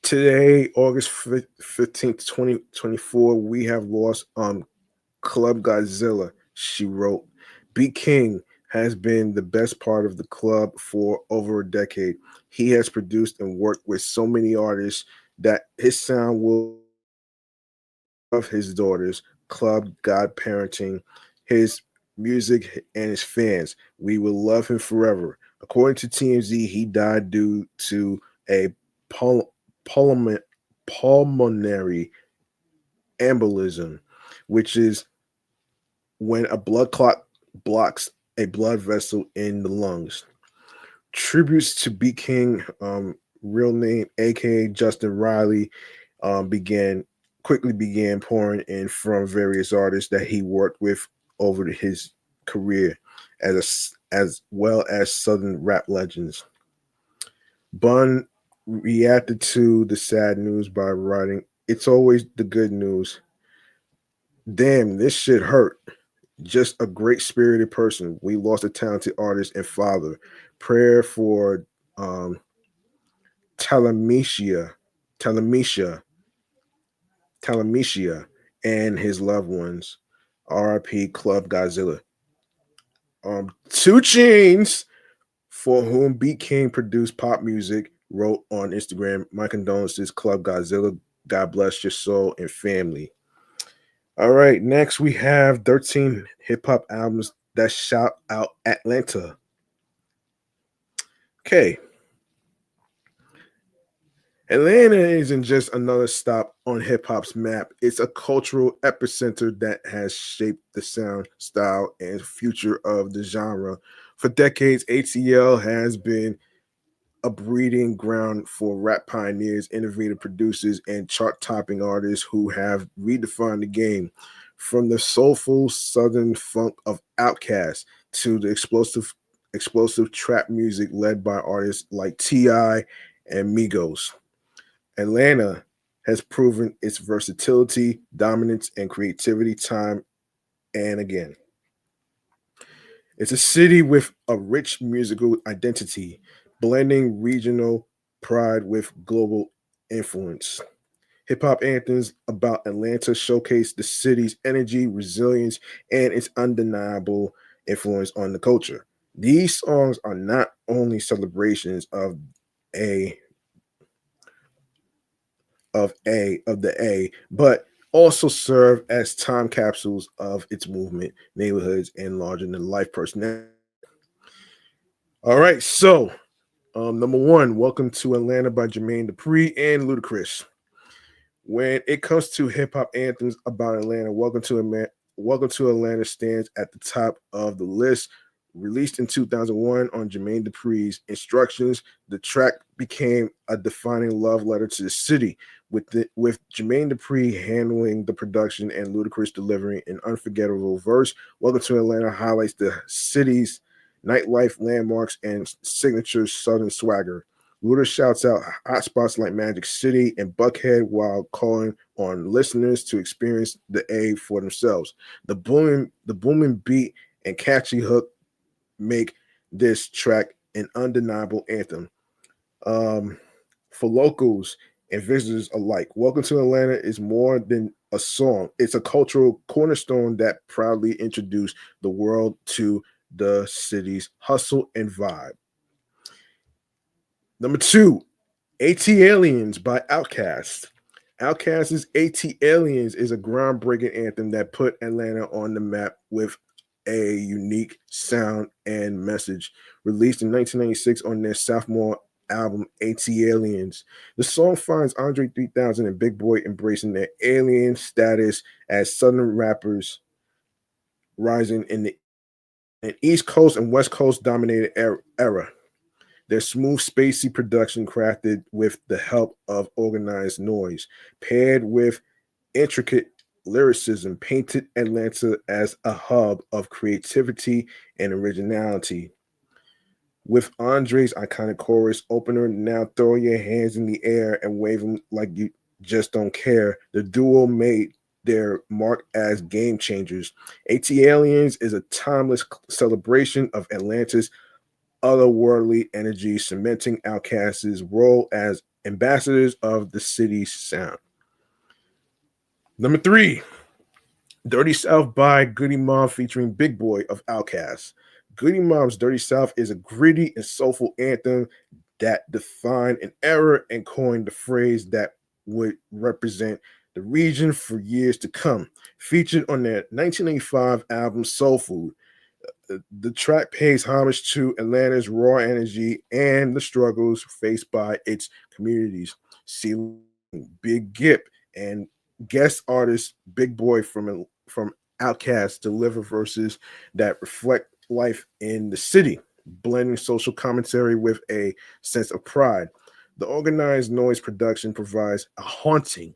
today, August 15th, 2024, we have lost Club Godzilla. She wrote, B King has been the best part of the club for over a decade. He has produced and worked with so many artists that his sound will of his daughters, club godparenting, his music, and his fans. We will love him forever. According to TMZ, he died due to a pul- pulmo- pulmonary embolism, which is when a blood clot blocks a blood vessel in the lungs. Tributes to B King, real name, aka Justin Riley, began quickly began pouring in from various artists that he worked with over his career, as well as Southern rap legends. Bun reacted to the sad news by writing, "It's always the good news. Damn, this shit hurt. Just a great spirited person. We lost a talented artist and father. Prayer for um, Talamesia, Talamesia, Talamesia, and his loved ones. R.I.P. Club Godzilla." Two Chainz, for whom B King produced pop music, wrote on Instagram, "My condolences, Club Godzilla. God bless your soul and family." All right, next we have 13 hip hop albums that shout out Atlanta. Okay, Atlanta isn't just another stop on hip hop's map. It's a cultural epicenter that has shaped the sound, style, and future of the genre. For decades, ATL has been a breeding ground for rap pioneers, innovative producers, and chart topping artists who have redefined the game. From the soulful southern funk of Outkast to the explosive trap music led by artists like T.I. and Migos. Atlanta has proven its versatility, dominance, and creativity time and again. It's a city with a rich musical identity, blending regional pride with global influence. Hip hop anthems about Atlanta showcase the city's energy, resilience, and its undeniable influence on the culture. These songs are not only celebrations a of the A, but also serve as time capsules of its movement, neighborhoods, and larger than life personality. All right, so number one, "Welcome to Atlanta" by Jermaine Dupri and Ludacris. When it comes to hip hop anthems about Atlanta, Welcome to Atlanta stands at the top of the list. Released in 2001 on Jermaine Dupri's instructions, the track became a defining love letter to the city, with Jermaine Dupri handling the production and Ludacris delivering an unforgettable verse. Welcome to Atlanta highlights the city's nightlife landmarks and signature southern swagger. Luda shouts out hotspots like Magic City and Buckhead while calling on listeners to experience the A for themselves. The booming beat and catchy hook make this track an undeniable anthem. Um, for locals and visitors alike, "Welcome to Atlanta" is more than a song. It's a cultural cornerstone that proudly introduced the world to the city's hustle and vibe. Number two, AT Aliens by Outkast. Outkast's AT Aliens is a groundbreaking anthem that put Atlanta on the map with a unique sound and message. Released in 1996 on their sophomore album, AT Aliens, the song finds Andre 3000 and Big Boy embracing their alien status as Southern rappers rising in the an East Coast and West Coast dominated era. Their smooth, spacey production, crafted with the help of organized noise, paired with intricate lyricism, painted Atlanta as a hub of creativity and originality. With Andre's iconic chorus opener, "Now throw your hands in the air and wave them like you just don't care," the duo made their mark as game changers. AT Aliens is a timeless celebration of Atlanta's otherworldly energy, cementing Outkast's role as ambassadors of the city's sound. Number three, Dirty South by Goody Mob featuring Big Boy of Outkast. Goody Mob's Dirty South is a gritty and soulful anthem that defined an era and coined the phrase that would represent the region for years to come. Featured on their 1985 album Soul Food, the track pays homage to Atlanta's raw energy and the struggles faced by its communities. See Big Gip and guest artist Big Boy from Outkast deliver verses that reflect life in the city, blending social commentary with a sense of pride. The organized noise production provides a haunting,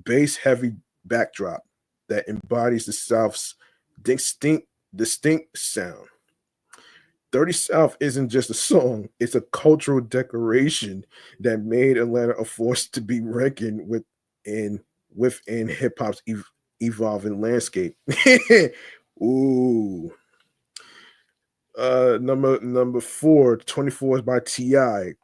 bass-heavy backdrop that embodies the South's distinct sound. Dirty South isn't just a song, it's a cultural decoration that made Atlanta a force to be reckoned with within hip hop's evolving landscape. Ooh. Number four, 24 is by T.I.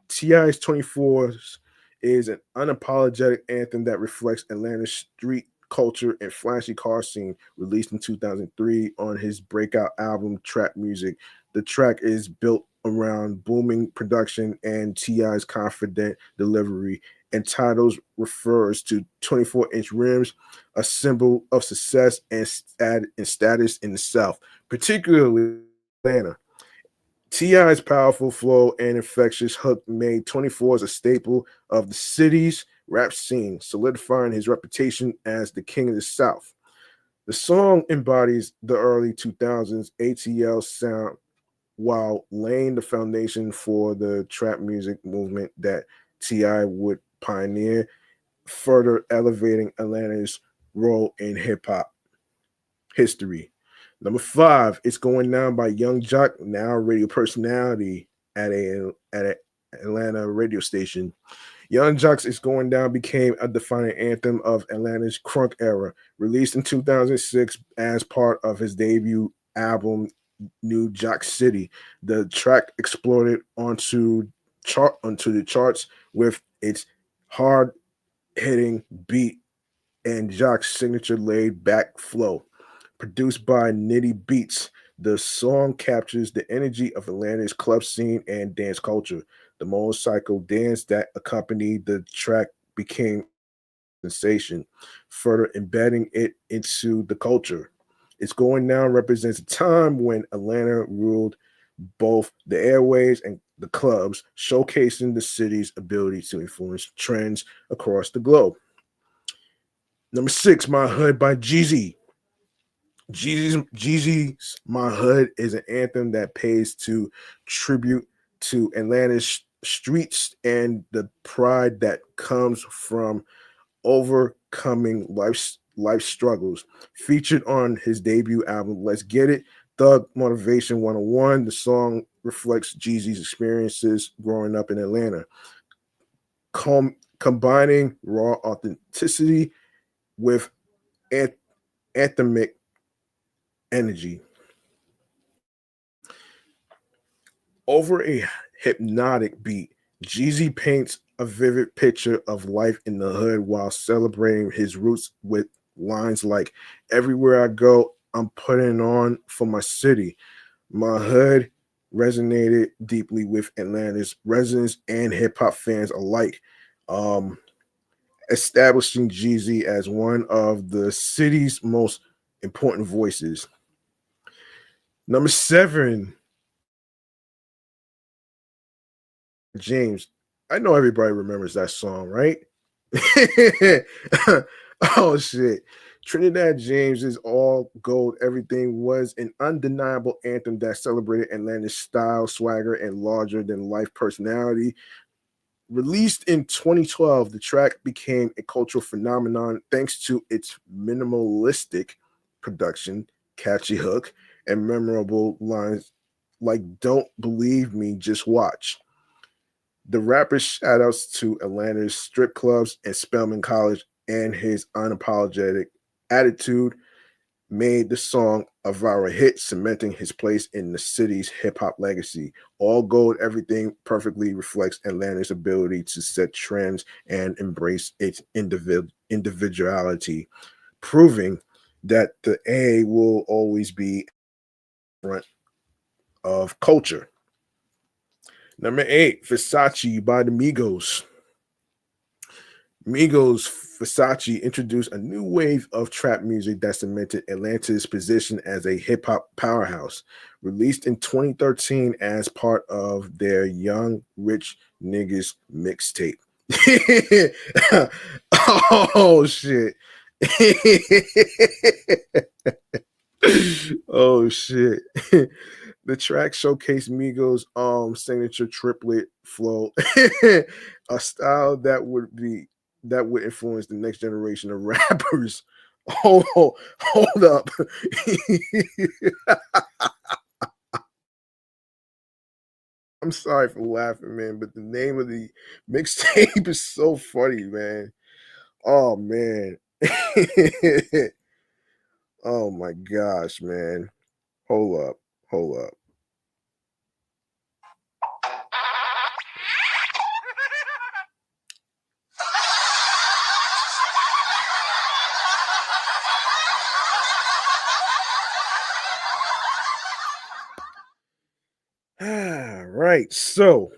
T.I.'s 24s is an unapologetic anthem that reflects Atlanta's street culture and flashy car scene, released in 2003 on his breakout album Trap Music. The track is built around booming production and T.I.'s confident delivery, and titles refers to 24-inch rims, a symbol of success and status in the South, particularly Atlanta. T.I.'s powerful flow and infectious hook made 24 a staple of the city's rap scene, solidifying his reputation as the king of the South. The song embodies the early 2000s ATL sound while laying the foundation for the trap music movement that T.I. would pioneer, further elevating Atlanta's role in hip hop history. Number five, It's Going Down by Young Jock, now a radio personality at a Atlanta radio station. Young Jock's It's Going Down became a defining anthem of Atlanta's crunk era. Released in 2006 as part of his debut album New Jock City, the track exploded onto the charts with its hard hitting beat and Jock's signature laid back flow. Produced by Nitty Beats, the song captures the energy of Atlanta's club scene and dance culture. The motorcycle dance that accompanied the track became a sensation, further embedding it into the culture. It's Going Down represents a time when Atlanta ruled both the airways and the clubs, showcasing the city's ability to influence trends across the globe. Number six, My Hood by Jeezy. Jeezy's My Hood is an anthem that pays to tribute to Atlanta's streets and the pride that comes from overcoming life struggles. Featured on his debut album, Let's Get It, Thug Motivation 101, the song reflects Jeezy's experiences growing up in Atlanta, combining raw authenticity with anthemic energy. Over a hypnotic beat, Jeezy paints a vivid picture of life in the hood while celebrating his roots with lines like, Everywhere I go, I'm putting on for my city. My hood resonated deeply with Atlanta's residents and hip hop fans alike, um, establishing Jeezy as one of the city's most important voices. Number seven, James. I know everybody remembers that song, right? Oh shit. Trinidad James's All Gold Everything was an undeniable anthem that celebrated Atlanta's style, swagger, and larger than life personality. Released in 2012, the track became a cultural phenomenon thanks to its minimalistic production, catchy hook, and memorable lines like Don't Believe Me, Just Watch. The rapper's shoutouts to Atlanta's strip clubs and Spelman College and his unapologetic attitude made the song a viral hit, cementing his place in the city's hip hop legacy. All Gold, Everything perfectly reflects Atlanta's ability to set trends and embrace its individuality, proving that the A will always be front of culture. Number 8, Versace by the Migos. Migos Versace introduced a new wave of trap music that cemented Atlanta's position as a hip hop powerhouse. Released in 2013 as part of their Young Rich Niggas mixtape. Oh, shit. Oh, shit. The track showcased Migos' signature triplet flow, a style that would influence the next generation of rappers. Hold up. I'm sorry for laughing, man, but the name of the mixtape is so funny, man. Oh man. Oh my gosh, man. Hold up. Hold up. Right. So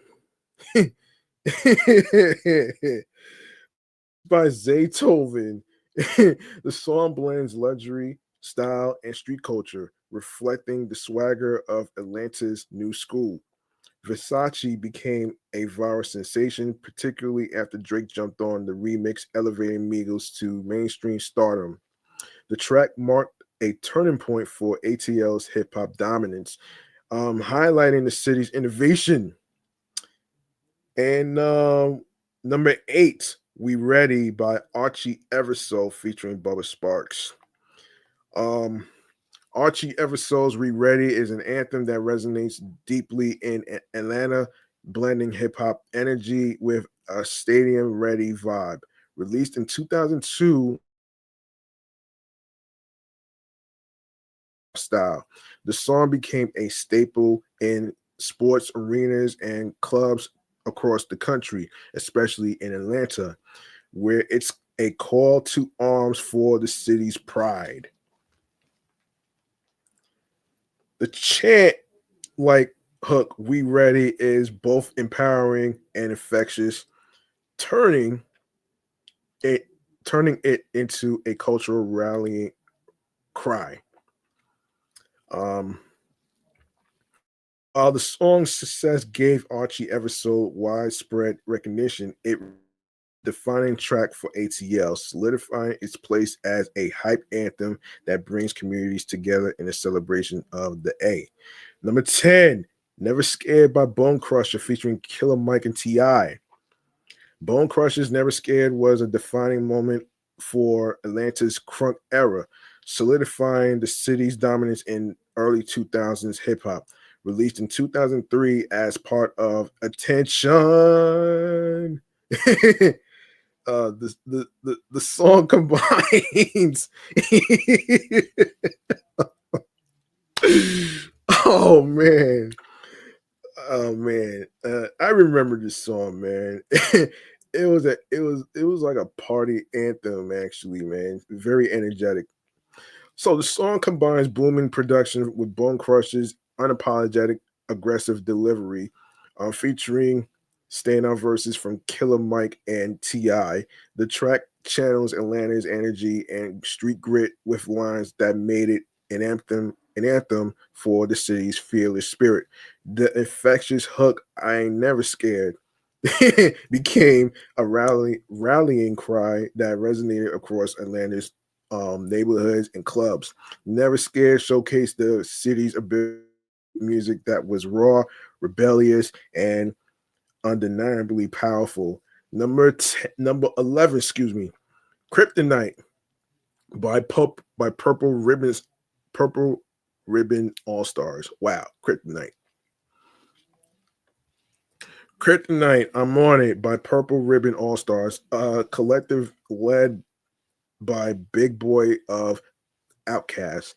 by Zaytoven. The song blends luxury, style, and street culture, reflecting the swagger of Atlanta's new school. Versace became a viral sensation, particularly after Drake jumped on the remix, elevating Migos to mainstream stardom. The track marked a turning point for ATL's hip hop dominance, highlighting the city's innovation. And number 8, We Ready by Archie Everso featuring Bubba Sparks. Um, Archie Everso's We Ready is an anthem that resonates deeply in Atlanta, blending hip hop energy with a stadium ready vibe. Released in 2002 style, the song became a staple in sports arenas and clubs across the country, especially in Atlanta, where it's a call to arms for the city's pride. The chant, like hook, "We Ready," is both empowering and infectious, turning it turning it into a cultural rallying cry. Um, while the song's success gave Archie Everso widespread recognition, it defining track for ATL, solidifying its place as a hype anthem that brings communities together in a celebration of the A. Number 10, Never Scared by Bone Crusher featuring Killer Mike and T.I. Bone Crusher's Never Scared was a defining moment for Atlanta's crunk era, solidifying the city's dominance in early 2000s hip hop. Released in 2003 as part of Attention. The song combines oh man, oh man, I remember this song, man. It was like a party anthem, actually, man. Very energetic. So the song combines booming production with Bone Crusher's unapologetic, aggressive delivery, featuring standout verses from Killer Mike and Ti. The track channels Atlanta's energy and street grit with lines that made it an anthem for the city's fearless spirit. The infectious hook, "I Ain't Never Scared," became a rallying cry that resonated across Atlanta's neighborhoods and clubs. Never Scared showcased the city's ability music that was raw, rebellious, and undeniably powerful. Number 11, excuse me, Kryptonite by Purple Ribbon All Stars. Wow, Kryptonite. Kryptonite, I'm on it by Purple Ribbon All Stars, a collective led by Big Boy of Outkast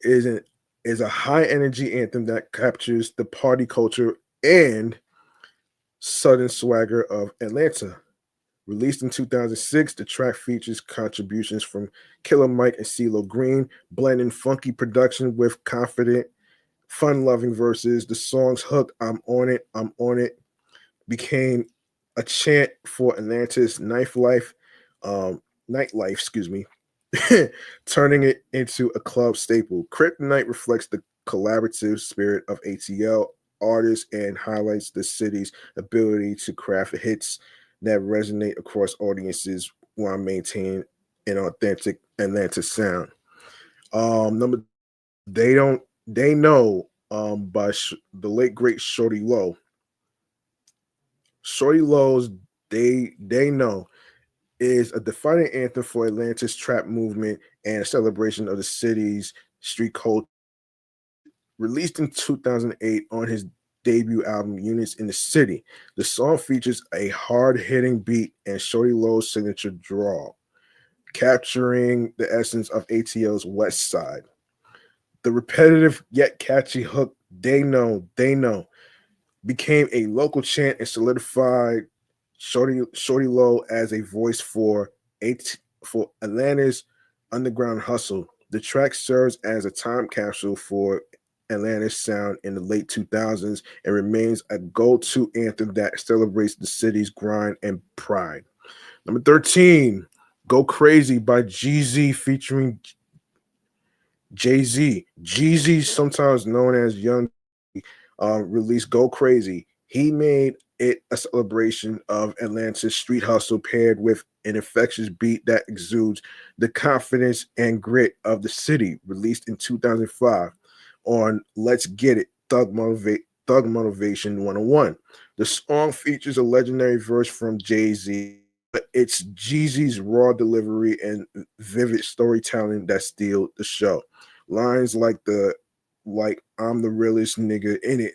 is an is a high energy anthem that captures the party culture and southern swagger of Atlanta. Released in 2006, the track features contributions from Killer Mike and CeeLo Green, blending funky production with confident, fun-loving verses. The song's hook, I'm on it, became a chant for Atlanta's nightlife, excuse me, turning it into a club staple. Kryptonite reflects the collaborative spirit of ATL artists and highlights the city's ability to craft hits that resonate across audiences while maintaining an authentic Atlanta sound. Number they don't they know by the late great Shorty Low. Shorty Low's they know is a defining anthem for Atlanta's trap movement and a celebration of the city's street culture. Released in 2008 on his debut album Units in the City, the song features a hard-hitting beat and Shorty Low's signature drawl, capturing the essence of ATL's West Side. The repetitive yet catchy hook, they know, became a local chant and solidified Shorty Low as a voice for Atlanta's underground hustle. The track serves as a time capsule for Atlanta's sound in the late 2000s and remains a go-to anthem that celebrates the city's grind and pride. Number 13, Go Crazy by Jeezy featuring Jay-Z. Jeezy, sometimes known as Young, released Go Crazy. He made it a celebration of Atlanta's street hustle paired with an infectious beat that exudes the confidence and grit of the city. Released in 2005 on Let's Get It, Thug Motivation 101. The song features a legendary verse from Jay-Z, but it's Jeezy's raw delivery and vivid storytelling that steal the show. Lines like I'm the realest nigga in it.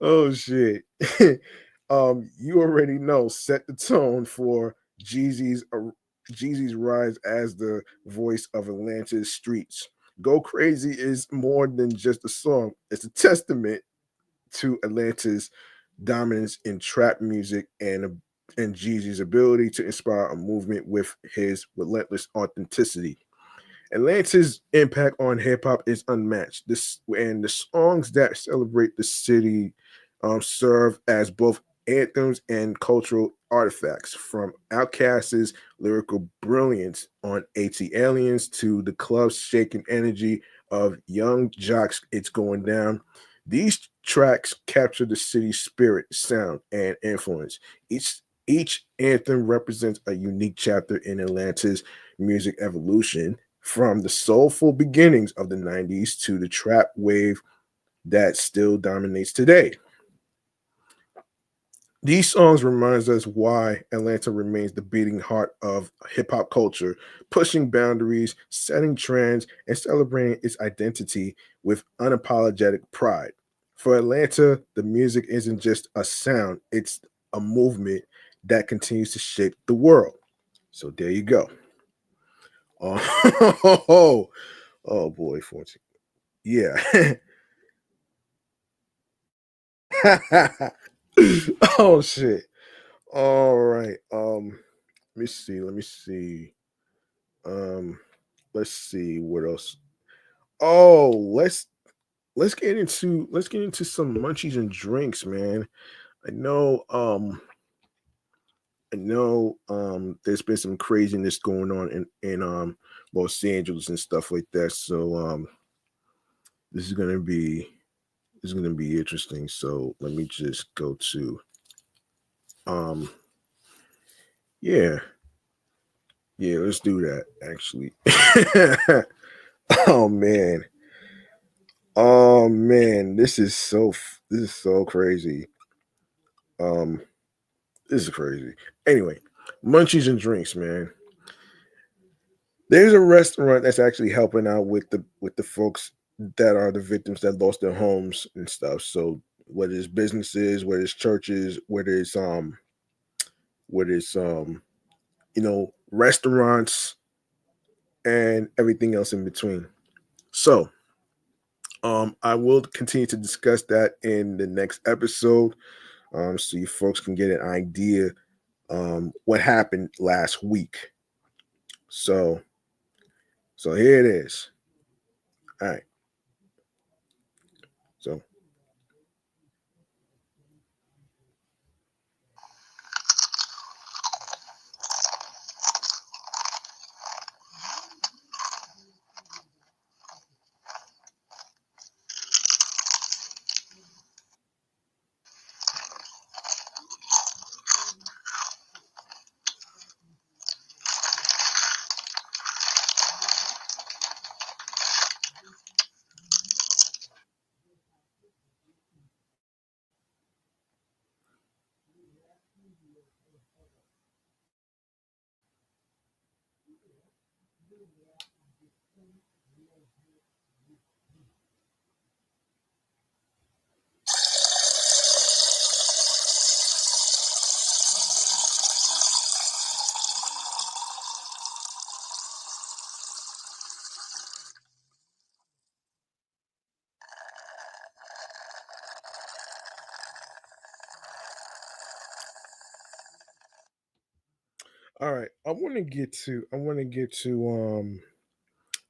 Oh shit. You already know set the tone for Jeezy's rise as the voice of Atlanta's streets. Go Crazy is more than just a song. It's a testament to Atlanta's dominance in trap music and Jeezy's ability to inspire a movement with his relentless authenticity. Atlanta's impact on hip hop is unmatched. This and the songs that celebrate the city serve as both anthems and cultural artifacts, from Outkast's lyrical brilliance on AT Aliens to the club's shaking energy of Young Jocks. It's going down. These tracks capture the city's spirit, sound, and influence. Each anthem represents a unique chapter in Atlanta's music evolution, from the soulful beginnings of the 90s to the trap wave that still dominates today. These songs reminds us why Atlanta remains the beating heart of hip hop culture, pushing boundaries, setting trends, and celebrating its identity with unapologetic pride. For Atlanta, the music isn't just a sound, it's a movement that continues to shape the world. So there you go. Oh, oh boy, 14. Yeah. Oh shit. All right. Let me see. Um, let's see what else. Oh, let's get into some munchies and drinks, man. I know there's been some craziness going on in Los Angeles and stuff like that. So this is gonna be interesting. So let me just go to um yeah, yeah, let's do that actually. Oh man. Oh man, this is so crazy. Um, this is crazy. Anyway, munchies and drinks, man. There's a restaurant that's actually helping out with the folks that are the victims that lost their homes and stuff. So whether it's businesses, whether it's churches, whether it's restaurants and everything else in between. So, I will continue to discuss that in the next episode, so you folks can get an idea what happened last week. So, so here it is. All right. So, all right. I want to get to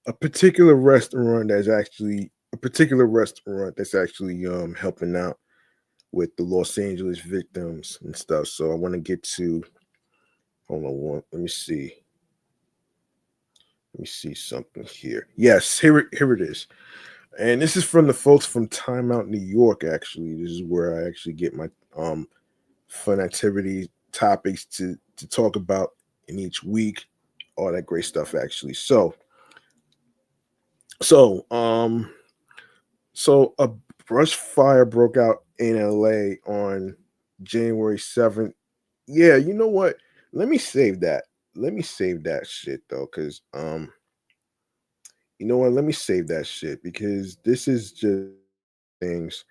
a particular restaurant that's actually helping out with the Los Angeles victims and stuff. So I want to get to hold on one. Let me see. Let me see something here. Yes, here it is. And this is from the folks from Time Out New York. Actually, this is where I actually get my fun activity topics to talk about in each week, all that great stuff. Actually, so so a brush fire broke out in LA on January 7th. Yeah, you know what? Let me save that. Let me save that shit though, because you know what? Let me save that shit because this is just things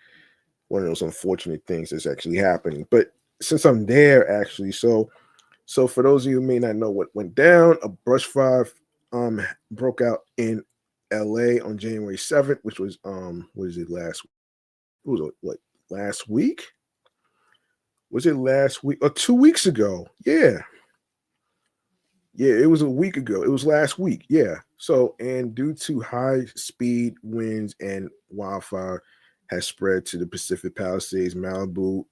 one of those unfortunate things that's actually happening. But since I'm there, actually, so for those of you who may not know what went down, a brush fire broke out in LA on January 7th, which was what is it last what was it what last week? Was it last week or 2 weeks ago? Yeah. Yeah, it was a week ago. It was last week. Yeah. So, and due to high speed winds and wildfire has spread to the Pacific Palisades, Malibu,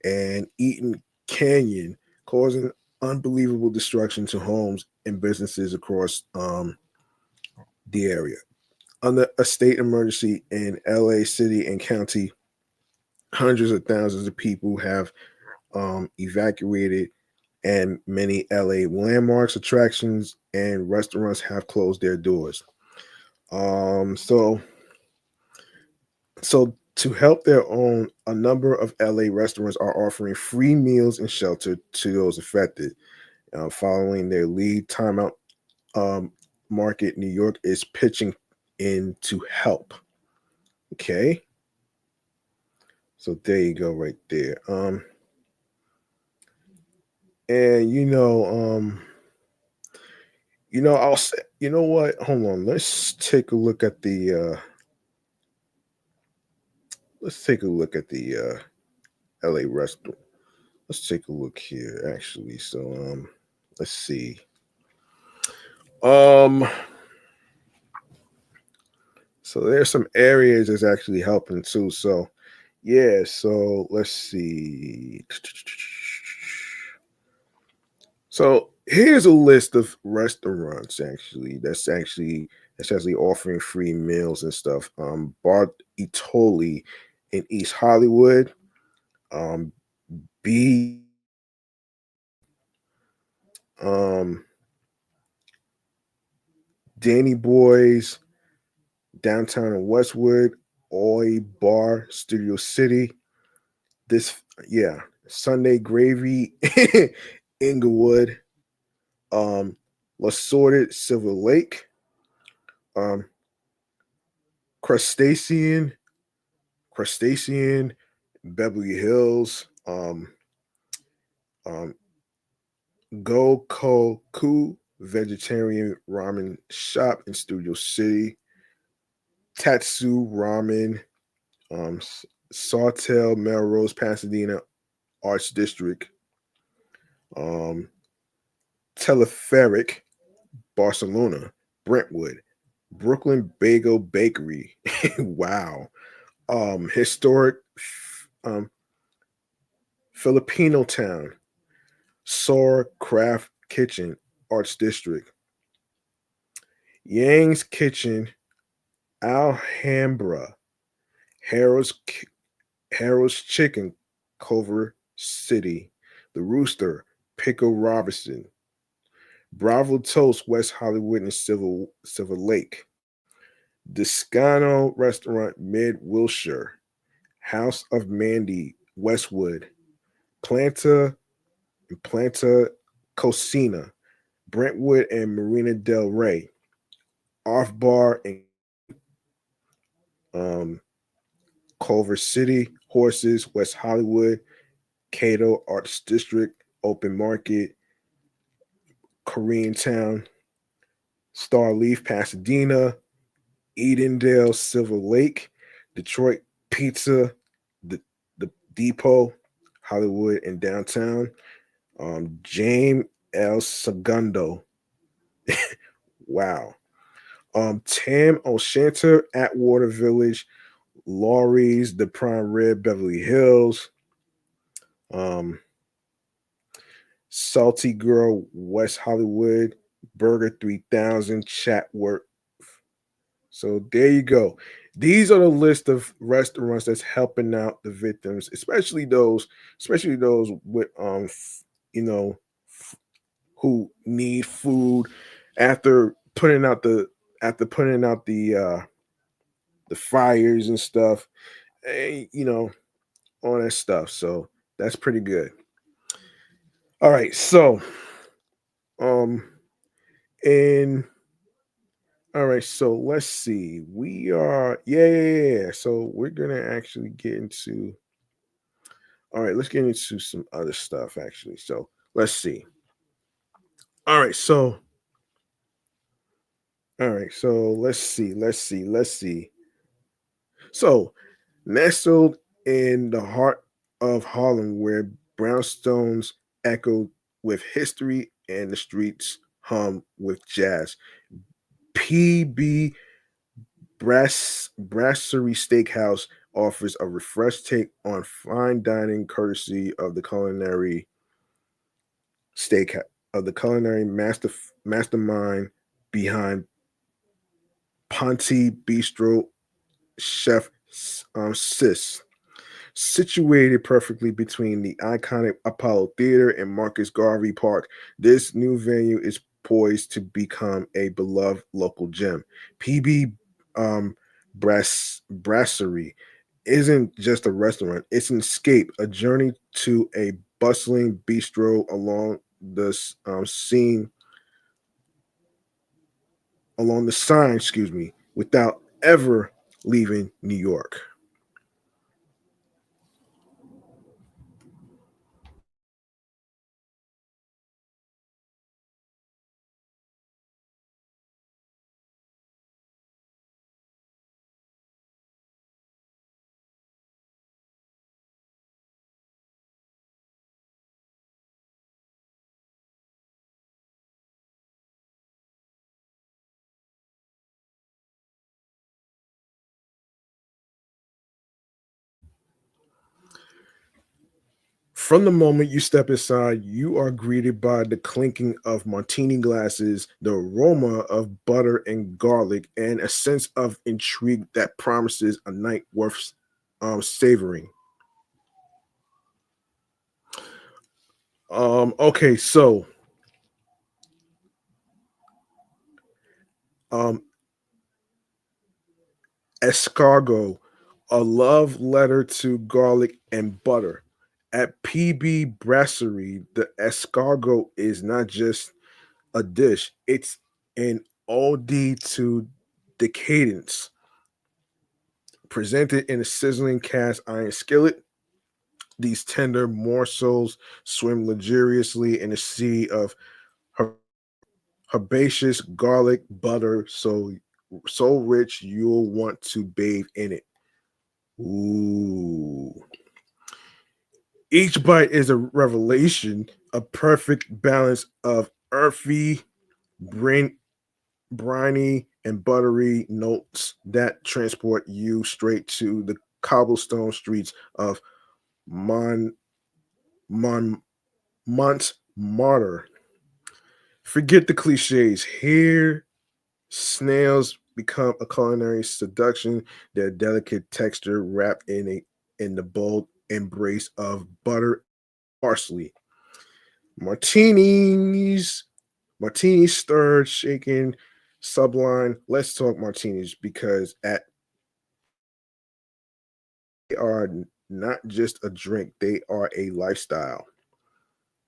and Eaton Canyon, causing unbelievable destruction to homes and businesses across the area. Under a state emergency in LA City and County, hundreds of thousands of people have evacuated, and many LA landmarks, attractions, and restaurants have closed their doors. Um, so, so to help their own, a number of LA restaurants are offering free meals and shelter to those affected. Following their lead timeout, um, market, New York is pitching in to help. Okay, so there you go, right there. And I'll say, you know what? Hold on. Let's take a look at the LA restaurant. Let's take a look here actually. So let's see. Um so there's some areas that's actually helping too. So yeah, so let's see. So here's a list of restaurants that's actually offering free meals and stuff. Bar Itoli in East Hollywood, um, B, um, Danny Boys downtown in Westwood, Oi Bar Studio City. This yeah, Sunday Gravy, Inglewood, um, La Sorted Silver Lake, um, Crustacean Crustacean, Beverly Hills, um, Gokoku vegetarian ramen shop in Studio City. Tatsu Ramen, Sawtell, Melrose, Pasadena Arts District. Um, Teleferic, Barcelona, Brentwood, Brooklyn Bagel Bakery. Wow. Historic um, Filipino Town, Soar Craft Kitchen, Arts District. Yang's Kitchen, Alhambra, Harold's Harold's Chicken, Culver City, The Rooster, Pickle Robinson, Bravo Toast, West Hollywood and Silver Lake, Discano Restaurant, Mid Wilshire, House of Mandy, Westwood, Planta Planta Cocina, Brentwood and Marina Del Rey, Off Bar and um, Culver City, Horses, West Hollywood, Cato Arts District, Open Market, Koreatown, Starleaf, Pasadena, Edendale, Silver Lake, Detroit Pizza, the, the Depot, Hollywood, and downtown. James El Segundo. Wow. Tam O'Shanter, Atwater Village, Laurie's, The Prime Rib, Beverly Hills. Um, Salty Girl, West Hollywood, Burger 3000, Chatworth. So there you go. These are the list of restaurants that's helping out the victims, especially those with you know, who need food after putting out the fires and stuff, all that stuff. So that's pretty good. All right, so um and all right, so let's see. We are yeah. So we're gonna actually get into all right, let's get into some other stuff actually. So let's see. All right, so let's see. So nestled in the heart of Harlem, where brownstones echo with history and the streets hum with jazz. PB Brasserie Steakhouse offers a refreshed take on fine dining, courtesy of steak the culinary mastermind behind Ponte Bistro, Chef Sis. Situated perfectly between the iconic Apollo Theater and Marcus Garvey Park, this new venue is poised to become a beloved local gem. PB um, Brasserie isn't just a restaurant, it's an escape, a journey to a bustling bistro along the sign, without ever leaving New York. From the moment you step inside, you are greeted by the clinking of martini glasses, the aroma of butter and garlic, and a sense of intrigue that promises a night worth savoring. Okay, so um, escargot, a love letter to garlic and butter. At PB Brasserie, the escargot is not just a dish; it's an ode to decadence, presented in a sizzling cast iron skillet, These tender morsels swim luxuriously in a sea of her- herbaceous garlic butter, so rich you'll want to bathe in it. Ooh. Each bite is a revelation, a perfect balance of earthy, brin- briny, and buttery notes that transport you straight to the cobblestone streets of Mon, Mon Montmartre. Forget the cliches. Here, snails become a culinary seduction, their delicate texture wrapped in the bold embrace of butter parsley. Martinis, martinis stirred, shaken, sublime. Let's talk martinis because they are not just a drink; they are a lifestyle.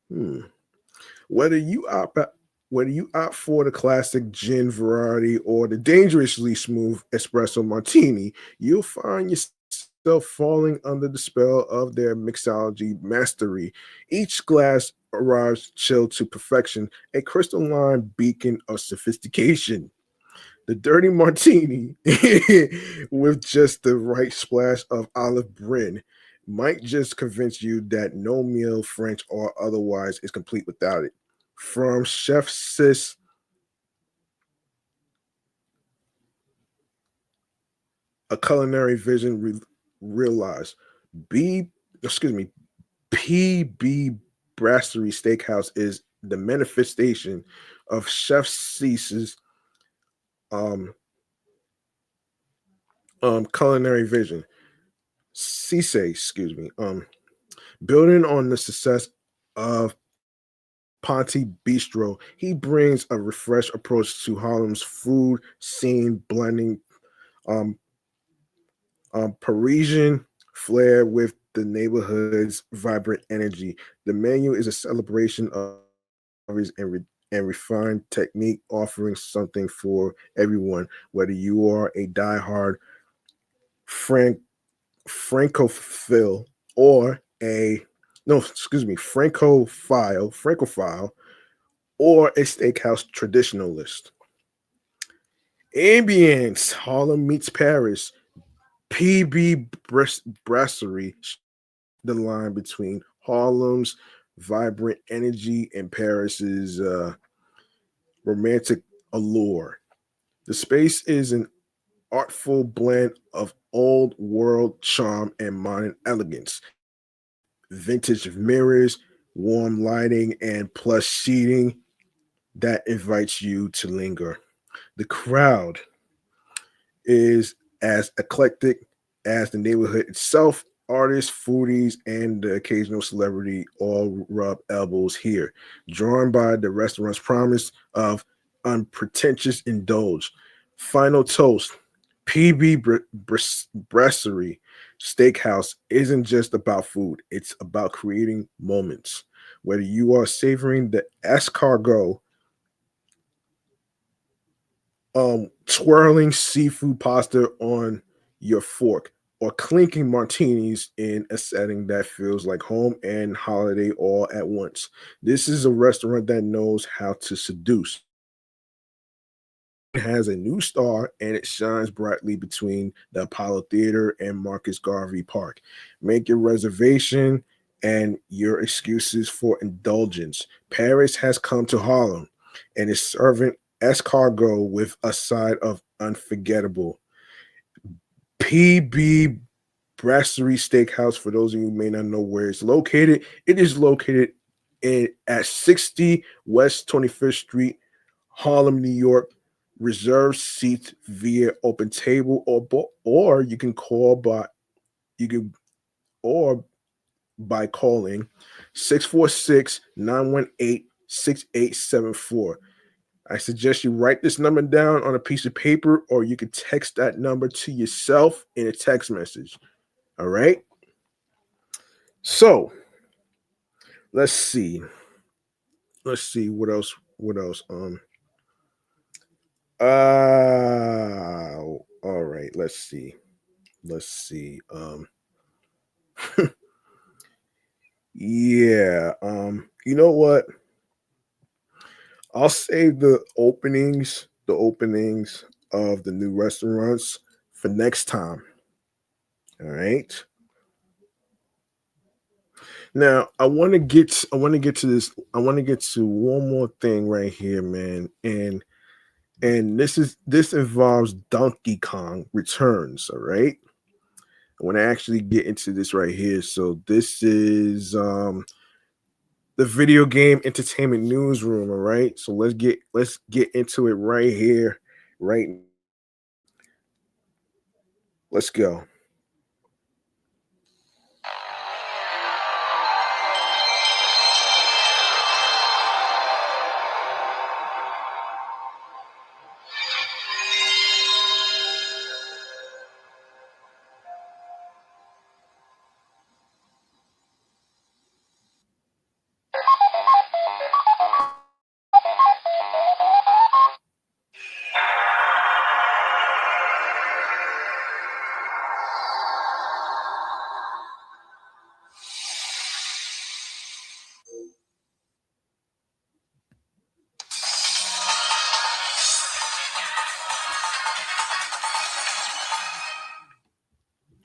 Hmm. Whether you opt whether you opt for the classic gin variety or the dangerously smooth espresso martini, you'll find yourself falling under the spell of their mixology mastery. Each glass arrives chilled to perfection, a crystalline beacon of sophistication. The dirty martini with just the right splash of olive brin might just convince you that no meal, French or otherwise, is complete without it. From Chef Sis, a culinary vision realized. B, excuse me, PB Brasserie Steakhouse is the manifestation of Chef Cease's um, culinary vision. Cisse, excuse me. Building on the success of Ponte Bistro, he brings a refreshed approach to Harlem's food scene, blending um, Parisian flair with the neighborhood's vibrant energy. The menu is a celebration of and refined technique, offering something for everyone, whether you are a diehard Frank Francophile or a no, excuse me, Francophile, or a steakhouse traditionalist. Ambience, Harlem meets Paris. PB Brasserie, the line between Harlem's vibrant energy and Paris's romantic allure. The space is an artful blend of old world charm and modern elegance. Vintage mirrors, warm lighting, and plush seating that invites you to linger. The crowd is as eclectic as the neighborhood itself. Artists, foodies, and the occasional celebrity all rub elbows here, drawn by the restaurant's promise of unpretentious indulge. Final toast. PB Brasserie Steakhouse isn't just about food, it's about creating moments. Whether you are savoring the escargot, twirling seafood pasta on your fork, or clinking martinis in a setting that feels like home and holiday all at once. This is a restaurant that knows how to seduce. It has a new star and it shines brightly between the Apollo Theater and Marcus Garvey Park. Make your reservation and your excuses for indulgence. Paris has come to Harlem and is serving escargot with a side of unforgettable. PB Brasserie Steakhouse, for those of you who may not know where it's located, it is located at 60 West 25th Street, Harlem, New York. Reserve seats via open table or you can call by you can or by calling 646-918-6874. I suggest you write this number down on a piece of paper or you can text that number to yourself in a text message. All right? So, let's see. Let's see what else. All right, let's see. Let's see. Yeah. You know what? I'll save the openings of the new restaurants for next time. All right. Now, I want to get to this. I want to get to one more thing right here, man. And this involves Donkey Kong Returns, all right? I want to actually get into this right here. So this is the video game entertainment newsroom, all right? So let's get into it right here. Right. Let's go.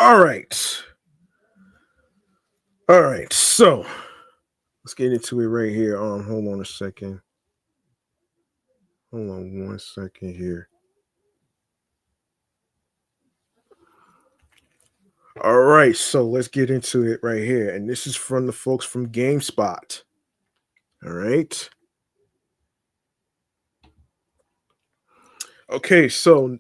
All right. All right. So let's get into it right here. Hold on a second. Hold on one second here. All right, so let's get into it right here. And this is from the folks from GameSpot. All right. Okay, so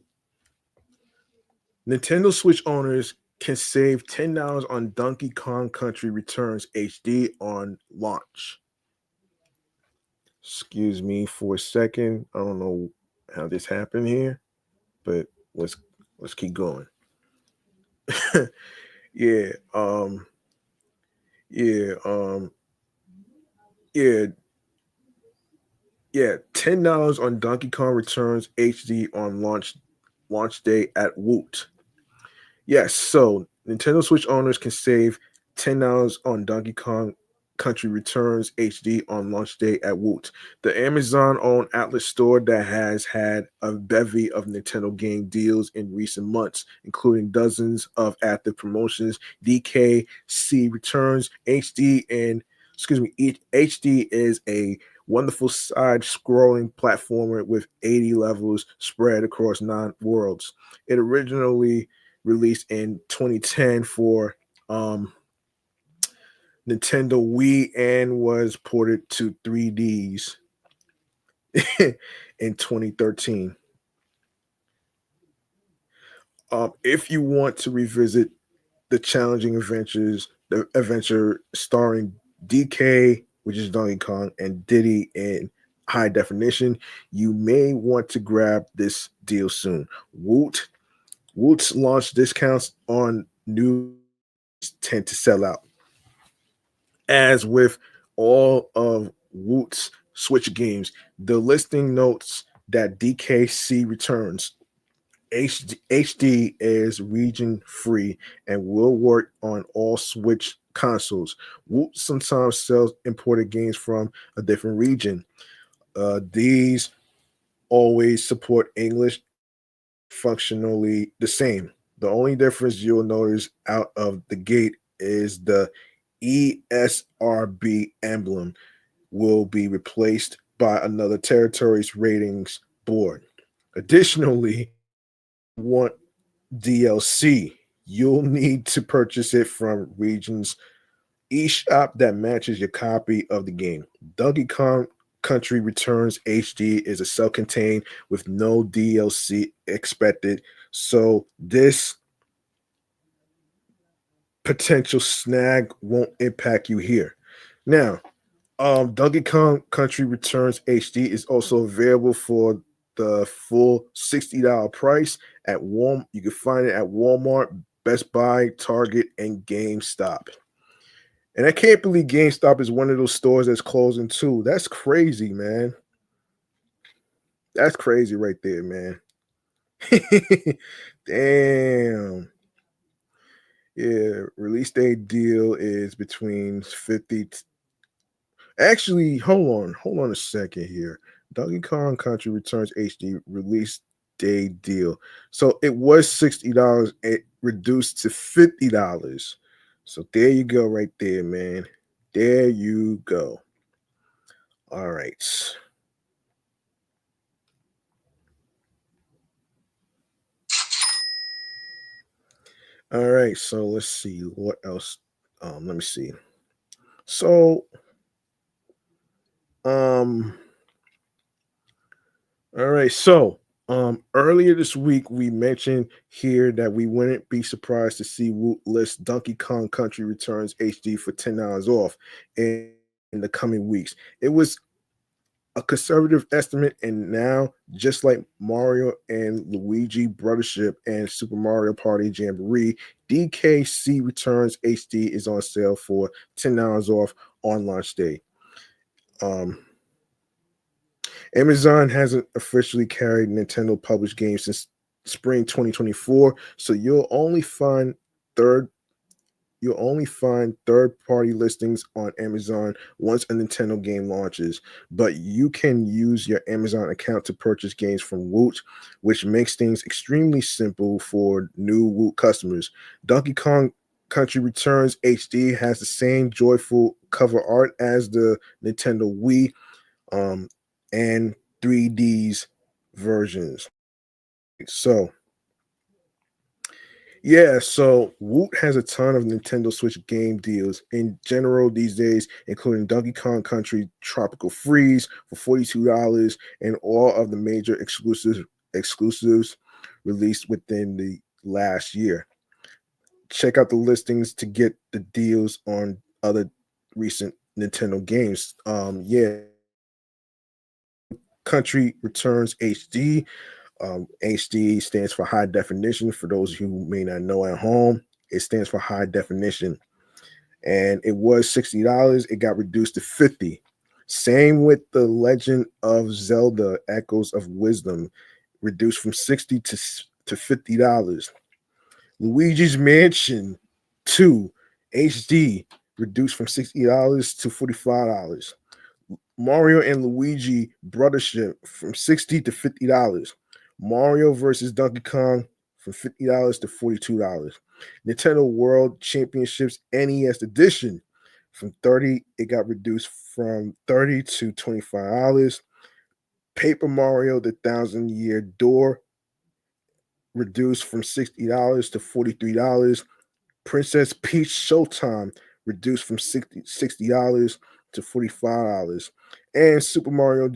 Nintendo Switch owners can save $10 on Donkey Kong Country Returns HD on launch. Excuse me for a second. I don't know how this happened here, but let's let's keep going. yeah, yeah, yeah, yeah. $10 on Donkey Kong Returns HD on launch day at Woot. Yes, so Nintendo Switch owners can save $10 on Donkey Kong Country Returns HD on launch day at Woot, the Amazon-owned outlet store that has had a bevy of Nintendo game deals in recent months, including dozens of active promotions. DKC Returns HD and HD is a wonderful side-scrolling platformer with 80 levels spread across 9 worlds. It originally released in 2010 for Nintendo Wii and was ported to 3Ds in 2013. If you want to revisit the challenging the adventure starring DK, which is Donkey Kong, and Diddy in high definition, you may want to grab this deal soon. Woot's launch discounts on new tend to sell out. As with all of Woot's Switch games, the listing notes that DKC returns. HD is region free and will work on all Switch consoles. Woot sometimes sells imported games from a different region. These always support English, functionally the same. The only difference you'll notice out of the gate is the ESRB emblem will be replaced by another territory's ratings board. Additionally, want DLC, you'll need to purchase it from regions eShop that matches your copy of the game. Donkey Kong Country Returns HD is a self-contained with no DLC expected. So this potential snag won't impact you here. Now, Donkey Kong Country Returns HD is also available for the full $60 price at Walmart. You can find it at Walmart, Best Buy, Target, and GameStop. And I can't believe GameStop is one of those stores that's closing too. That's crazy, man. That's crazy right there, man. Damn. Yeah, release date deal is between 50. Actually, hold on a second here. Donkey Kong Country Returns HD release day deal. So it was $60. It reduced to $50. So there you go, right there, man. There you go. All right. All right. So let's see what else. Let me see. So um all right. So, earlier this week, we mentioned here that we wouldn't be surprised to see Woot list Donkey Kong Country Returns HD for $10 off in the coming weeks. It was a conservative estimate, and now, just like Mario and Luigi Brothership and Super Mario Party Jamboree, DKC Returns HD is on sale for $10 off on launch day. Um, Amazon hasn't officially carried Nintendo published games since spring 2024, so third you'll only find third-party listings on Amazon once a Nintendo game launches. But you can use your Amazon account to purchase games from Woot, which makes things extremely simple for new Woot customers. Donkey Kong Country Returns HD has the same joyful cover art as the Nintendo Wii, um, and 3Ds versions. So yeah, so Woot has a ton of Nintendo Switch game deals in general these days, including Donkey Kong Country Tropical Freeze for $42 and all of the major exclusives released within the last year. Check out the listings to get the deals on other recent Nintendo games. Yeah, Country Returns HD. HD stands for high definition. For those who may not know at home, it stands for high definition. And it was $60. It got reduced to 50. Same with the Legend of Zelda Echoes of Wisdom, reduced from 60 to $50. Luigi's Mansion 2 HD, reduced from $60 to $45. Mario and Luigi Brothership from $60 to $50. Mario versus Donkey Kong from $50 to $42. Nintendo World Championships NES Edition from 30, it got reduced from 30 to $25. Paper Mario The Thousand Year Door reduced from $60 to $43. Princess Peach Showtime reduced from $60 to $45. And Super Mario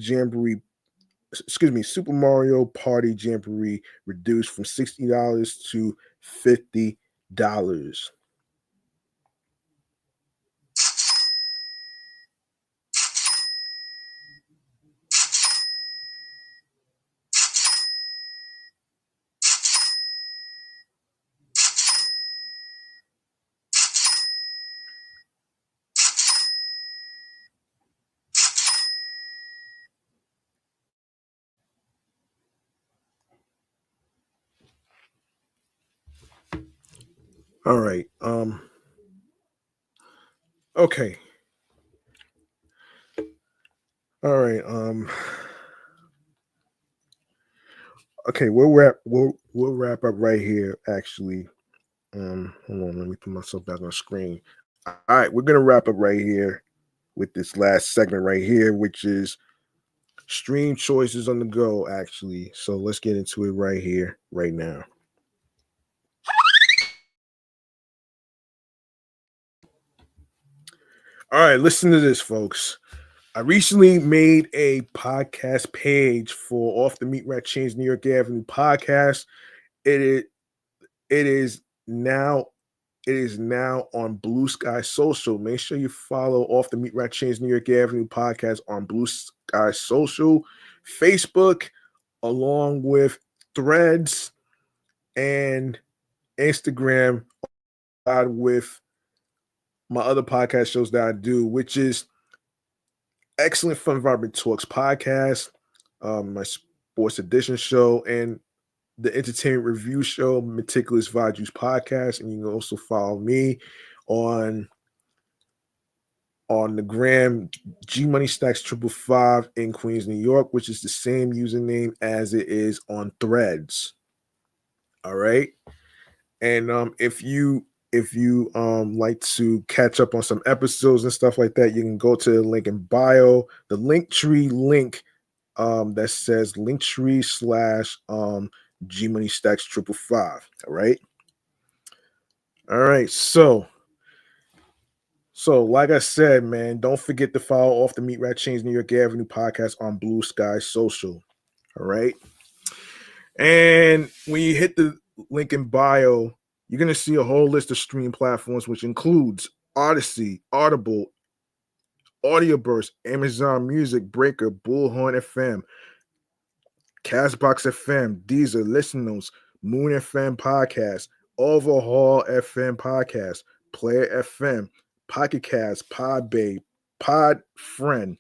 Party Jamboree reduced from $60 to $50. All right. Okay. All right. Okay, we'll wrap up right here actually. Hold on, let me put myself back on screen. All right, we're gonna wrap up right here with this last segment right here, which is stream choices on the go, actually. So let's get into it right here, right now. All right, listen to this, folks. I recently made a podcast page for Off the Meat Rat Chainz New York Avenue podcast. It is it is now it is now on Blue Sky Social. Make sure you follow Off the Meat Rat Chainz New York Avenue podcast on Blue Sky Social, Facebook, along with Threads and Instagram, with my other podcast shows that I do, which is Excellent Fun Vibrant Talks podcast, my sports edition show, and the entertainment review show, Meticulous Vibe Juice Podcast, and you can also follow me on the gram, G Money Stacks 555 in Queens, New York, which is the same username as it is on Threads. All right. And if you like to catch up on some episodes and stuff like that, you can go to the link in bio, the link tree link that says linktree slash G Money Stacks 555. All right. All right. So, like I said, man, don't forget to follow Off the Meat Rat Chainz New York Avenue podcast on Blue Sky Social. All right. And when you hit the link in bio, you're going to see a whole list of stream platforms, which includes Odyssey, Audible, Audioburst, Amazon Music, Breaker, Bullhorn FM, Castbox FM, Deezer, Listen Notes, Moon FM Podcast, Overhaul FM Podcast, Player FM, Pocket Cast, Podbay, Pod Friend,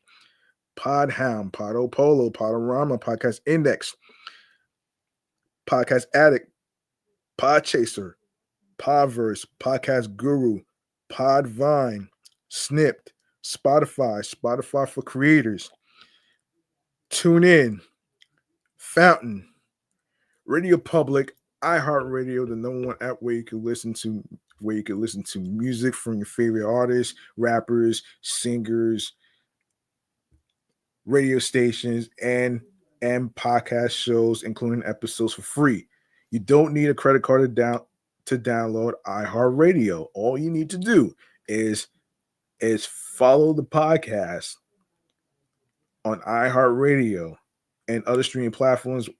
Podhound, Podopolo, Podorama, Podcast Index, Podcast Addict, Podchaser, Podverse, Podcast Guru, Podvine, Snipped, Spotify for Creators, TuneIn, Fountain, Radio Public, iHeartRadio, the number one app where you can listen to music from your favorite artists, rappers, singers, radio stations, and podcast shows, including episodes for free. You don't need a credit card to download iHeartRadio. All you need to do is follow the podcast on iHeartRadio and other streaming platforms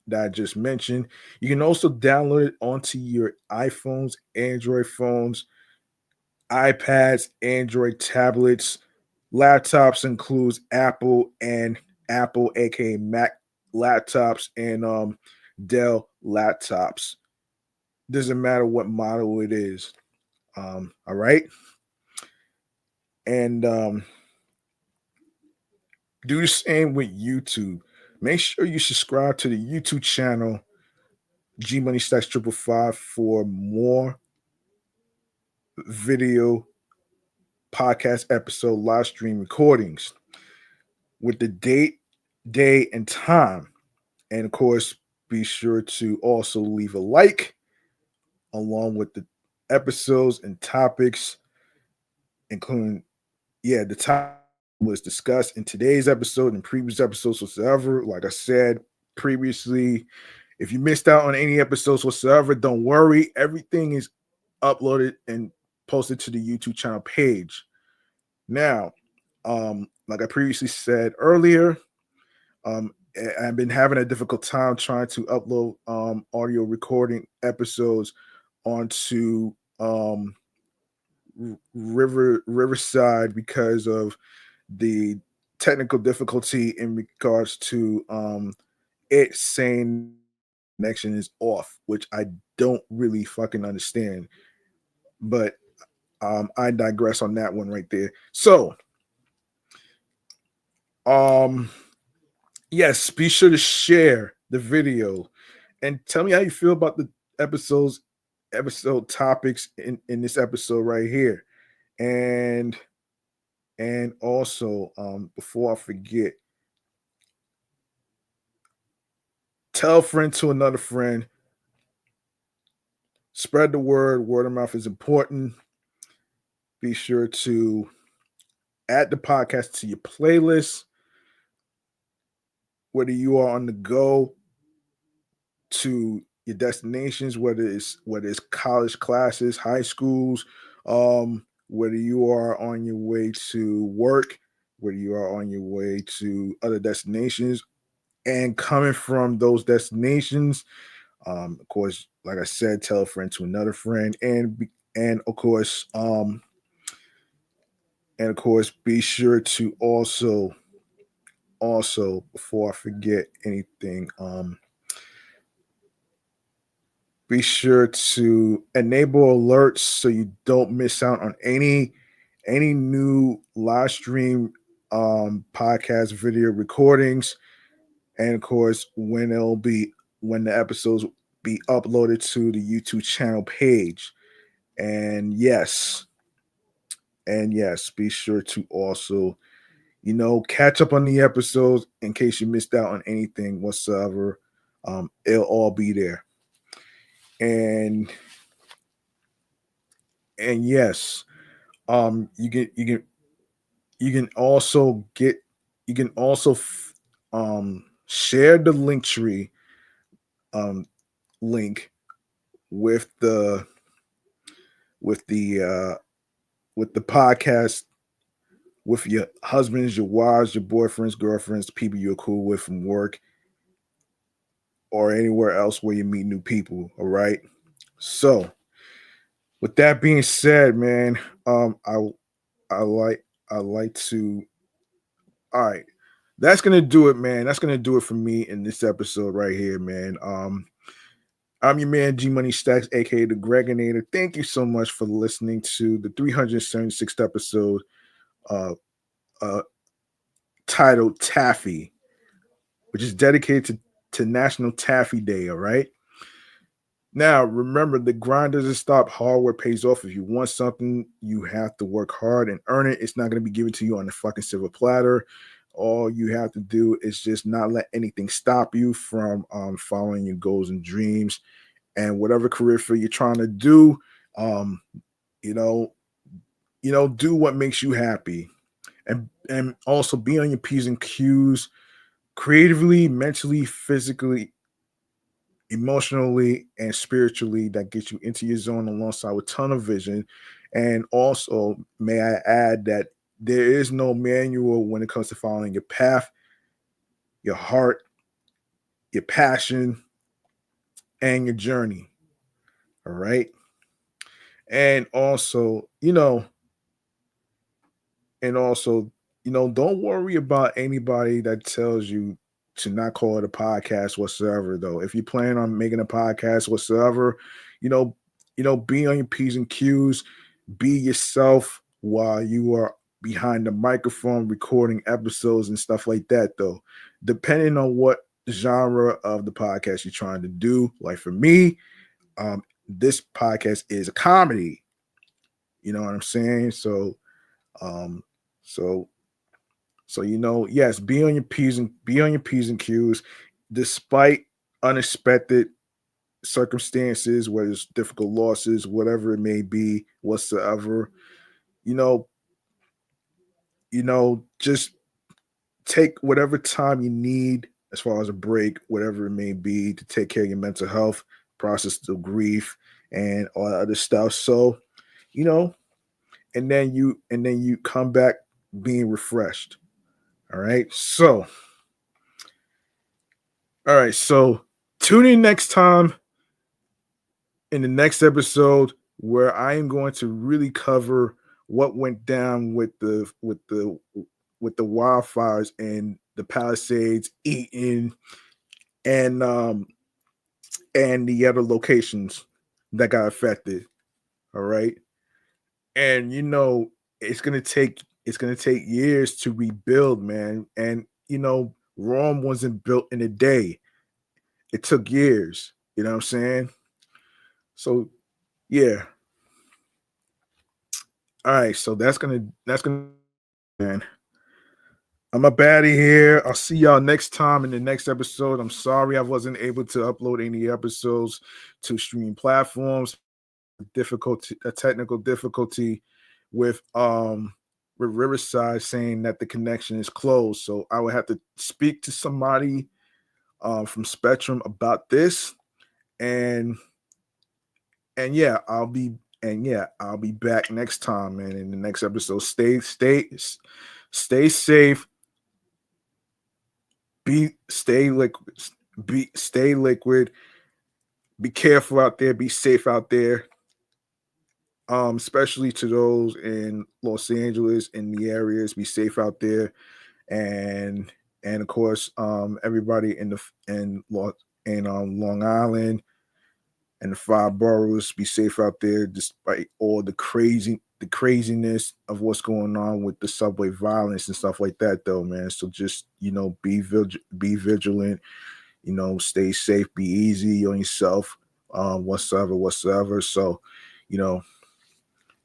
that I just mentioned. You can also download it onto your iPhones, Android phones, iPads, Android tablets, laptops includes Apple, aka Mac laptops, and Dell laptops. Doesn't matter what model it is. All right. And do the same with YouTube. Make sure you subscribe to the YouTube channel G Money Stacks 555 for more video podcast episode live stream recordings with the date, day, and time. And of course, be sure to also leave a like along with the episodes and topics, including, the topic was discussed in today's episode and previous episodes whatsoever. Like I said previously, if you missed out on any episodes whatsoever, don't worry. Everything is uploaded and posted to the YouTube channel page. Now, like I previously said earlier, I've been having a difficult time trying to upload audio recording episodes onto Riverside because of the technical difficulty in regards to it saying connection is off, which I don't really fucking understand. But I digress on that one right there. So, yes, be sure to share the video and tell me how you feel about the episode topics in this episode right here. And also, before I forget, tell a friend to another friend. Spread the word. Word of mouth is important. Be sure to add the podcast to your playlist. Whether you are on the go to your destinations, whether it's college classes, high schools, whether you are on your way to work, whether you are on your way to other destinations, and coming from those destinations, of course, like I said, tell a friend to another friend, and of course, be sure to also before I forget anything, be sure to enable alerts so you don't miss out on any new live stream podcast video recordings, and of course when it'll be when the episodes be uploaded to the YouTube channel page. And yes, be sure to also, catch up on the episodes in case you missed out on anything whatsoever. It'll all be there. And yes, you can also get you can also share the link tree um link with the with the with the podcast with your husbands, your wives, your boyfriends, girlfriends, the people you're cool with from work or anywhere else where you meet new people. All right. So with that being said, man, I like I like to all right. That's gonna do it, man. That's gonna do it for me in this episode right here, man. I'm your man G Money Stacks, aka the Gregonator. Thank you so much for listening to the 376th episode uh, uh, titled Taffy, which is dedicated to National Taffy Day. All right. Now, remember, the grind doesn't stop. Hard work pays off. If you want something, you have to work hard and earn it. It's not going to be given to you on a fucking silver platter. All you have to do is just not let anything stop you from following your goals and dreams. And whatever career field you're trying to do, um, you know, do what makes you happy, and also be on your p's and q's, creatively, mentally, physically, emotionally, and spiritually. That gets you into your zone alongside with tunnel vision. And also, may I add that there is no manual when it comes to following your path, your heart, your passion, and your journey. All right. And also, don't worry about anybody that tells you to not call it a podcast whatsoever. Though, if you plan on making a podcast whatsoever, you know, be on your p's and q's, be yourself while you are behind the microphone recording episodes and stuff like that. Though, depending on what genre of the podcast you're trying to do, like for me, this podcast is a comedy. You know what I'm saying? Um, so yes, be on your p's and q's, despite unexpected circumstances, whether it's difficult losses, whatever it may be, whatsoever. You know, just take whatever time you need as far as a break, whatever it may be, to take care of your mental health, process the grief, and all that other stuff. So, you know, and then you come back being refreshed. All right. So tune in next time in the next episode where I am going to really cover what went down with the wildfires and the Palisades, Eaton, and the other locations that got affected. All right. And it's gonna take years to rebuild, man. And Rome wasn't built in a day. It took years. You know what I'm saying? So yeah. All right. So that's gonna man. I'm a baddie here. I'll see y'all next time in the next episode. I'm sorry I wasn't able to upload any episodes to streaming platforms. A technical difficulty with Riverside saying that the connection is closed. So I would have to speak to somebody from Spectrum about this. And yeah, I'll be back next time, man, in the next episode. Stay safe. Stay liquid. Stay liquid. Be careful out there. Be safe out there. Especially to those in Los Angeles, in the areas. Be safe out there, and of course, everybody in Long Island and the five boroughs, be safe out there, despite all the craziness of what's going on with the subway violence and stuff like that, though, man. So just be vigilant. stay safe, be easy on yourself, whatsoever. So, you know,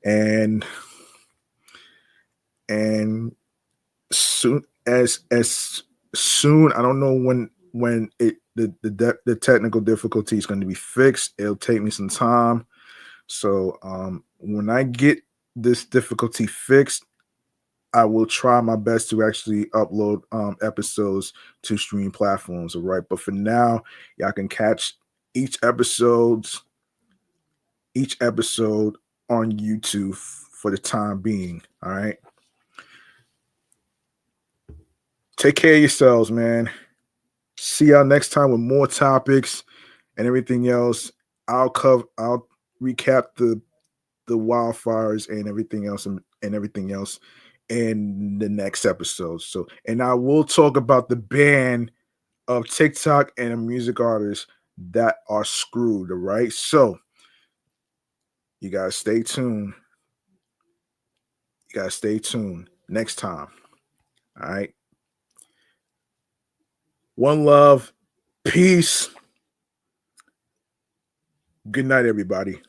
and and soon as soon, I don't know when the technical difficulty is going to be fixed. It'll take me some time. So when I get this difficulty fixed, I will try my best to actually upload episodes to stream platforms. All right. But for now, y'all can catch each episodes, each episode on YouTube for the time being. All right. Take care of yourselves, man. See y'all next time with more topics and everything else. I'll recap the wildfires and everything else in the next episode. So, and I will talk about the ban of TikTok and music artists that are screwed. All right. So you guys stay tuned. You guys stay tuned next time. All right. One love. Peace. Good night, everybody.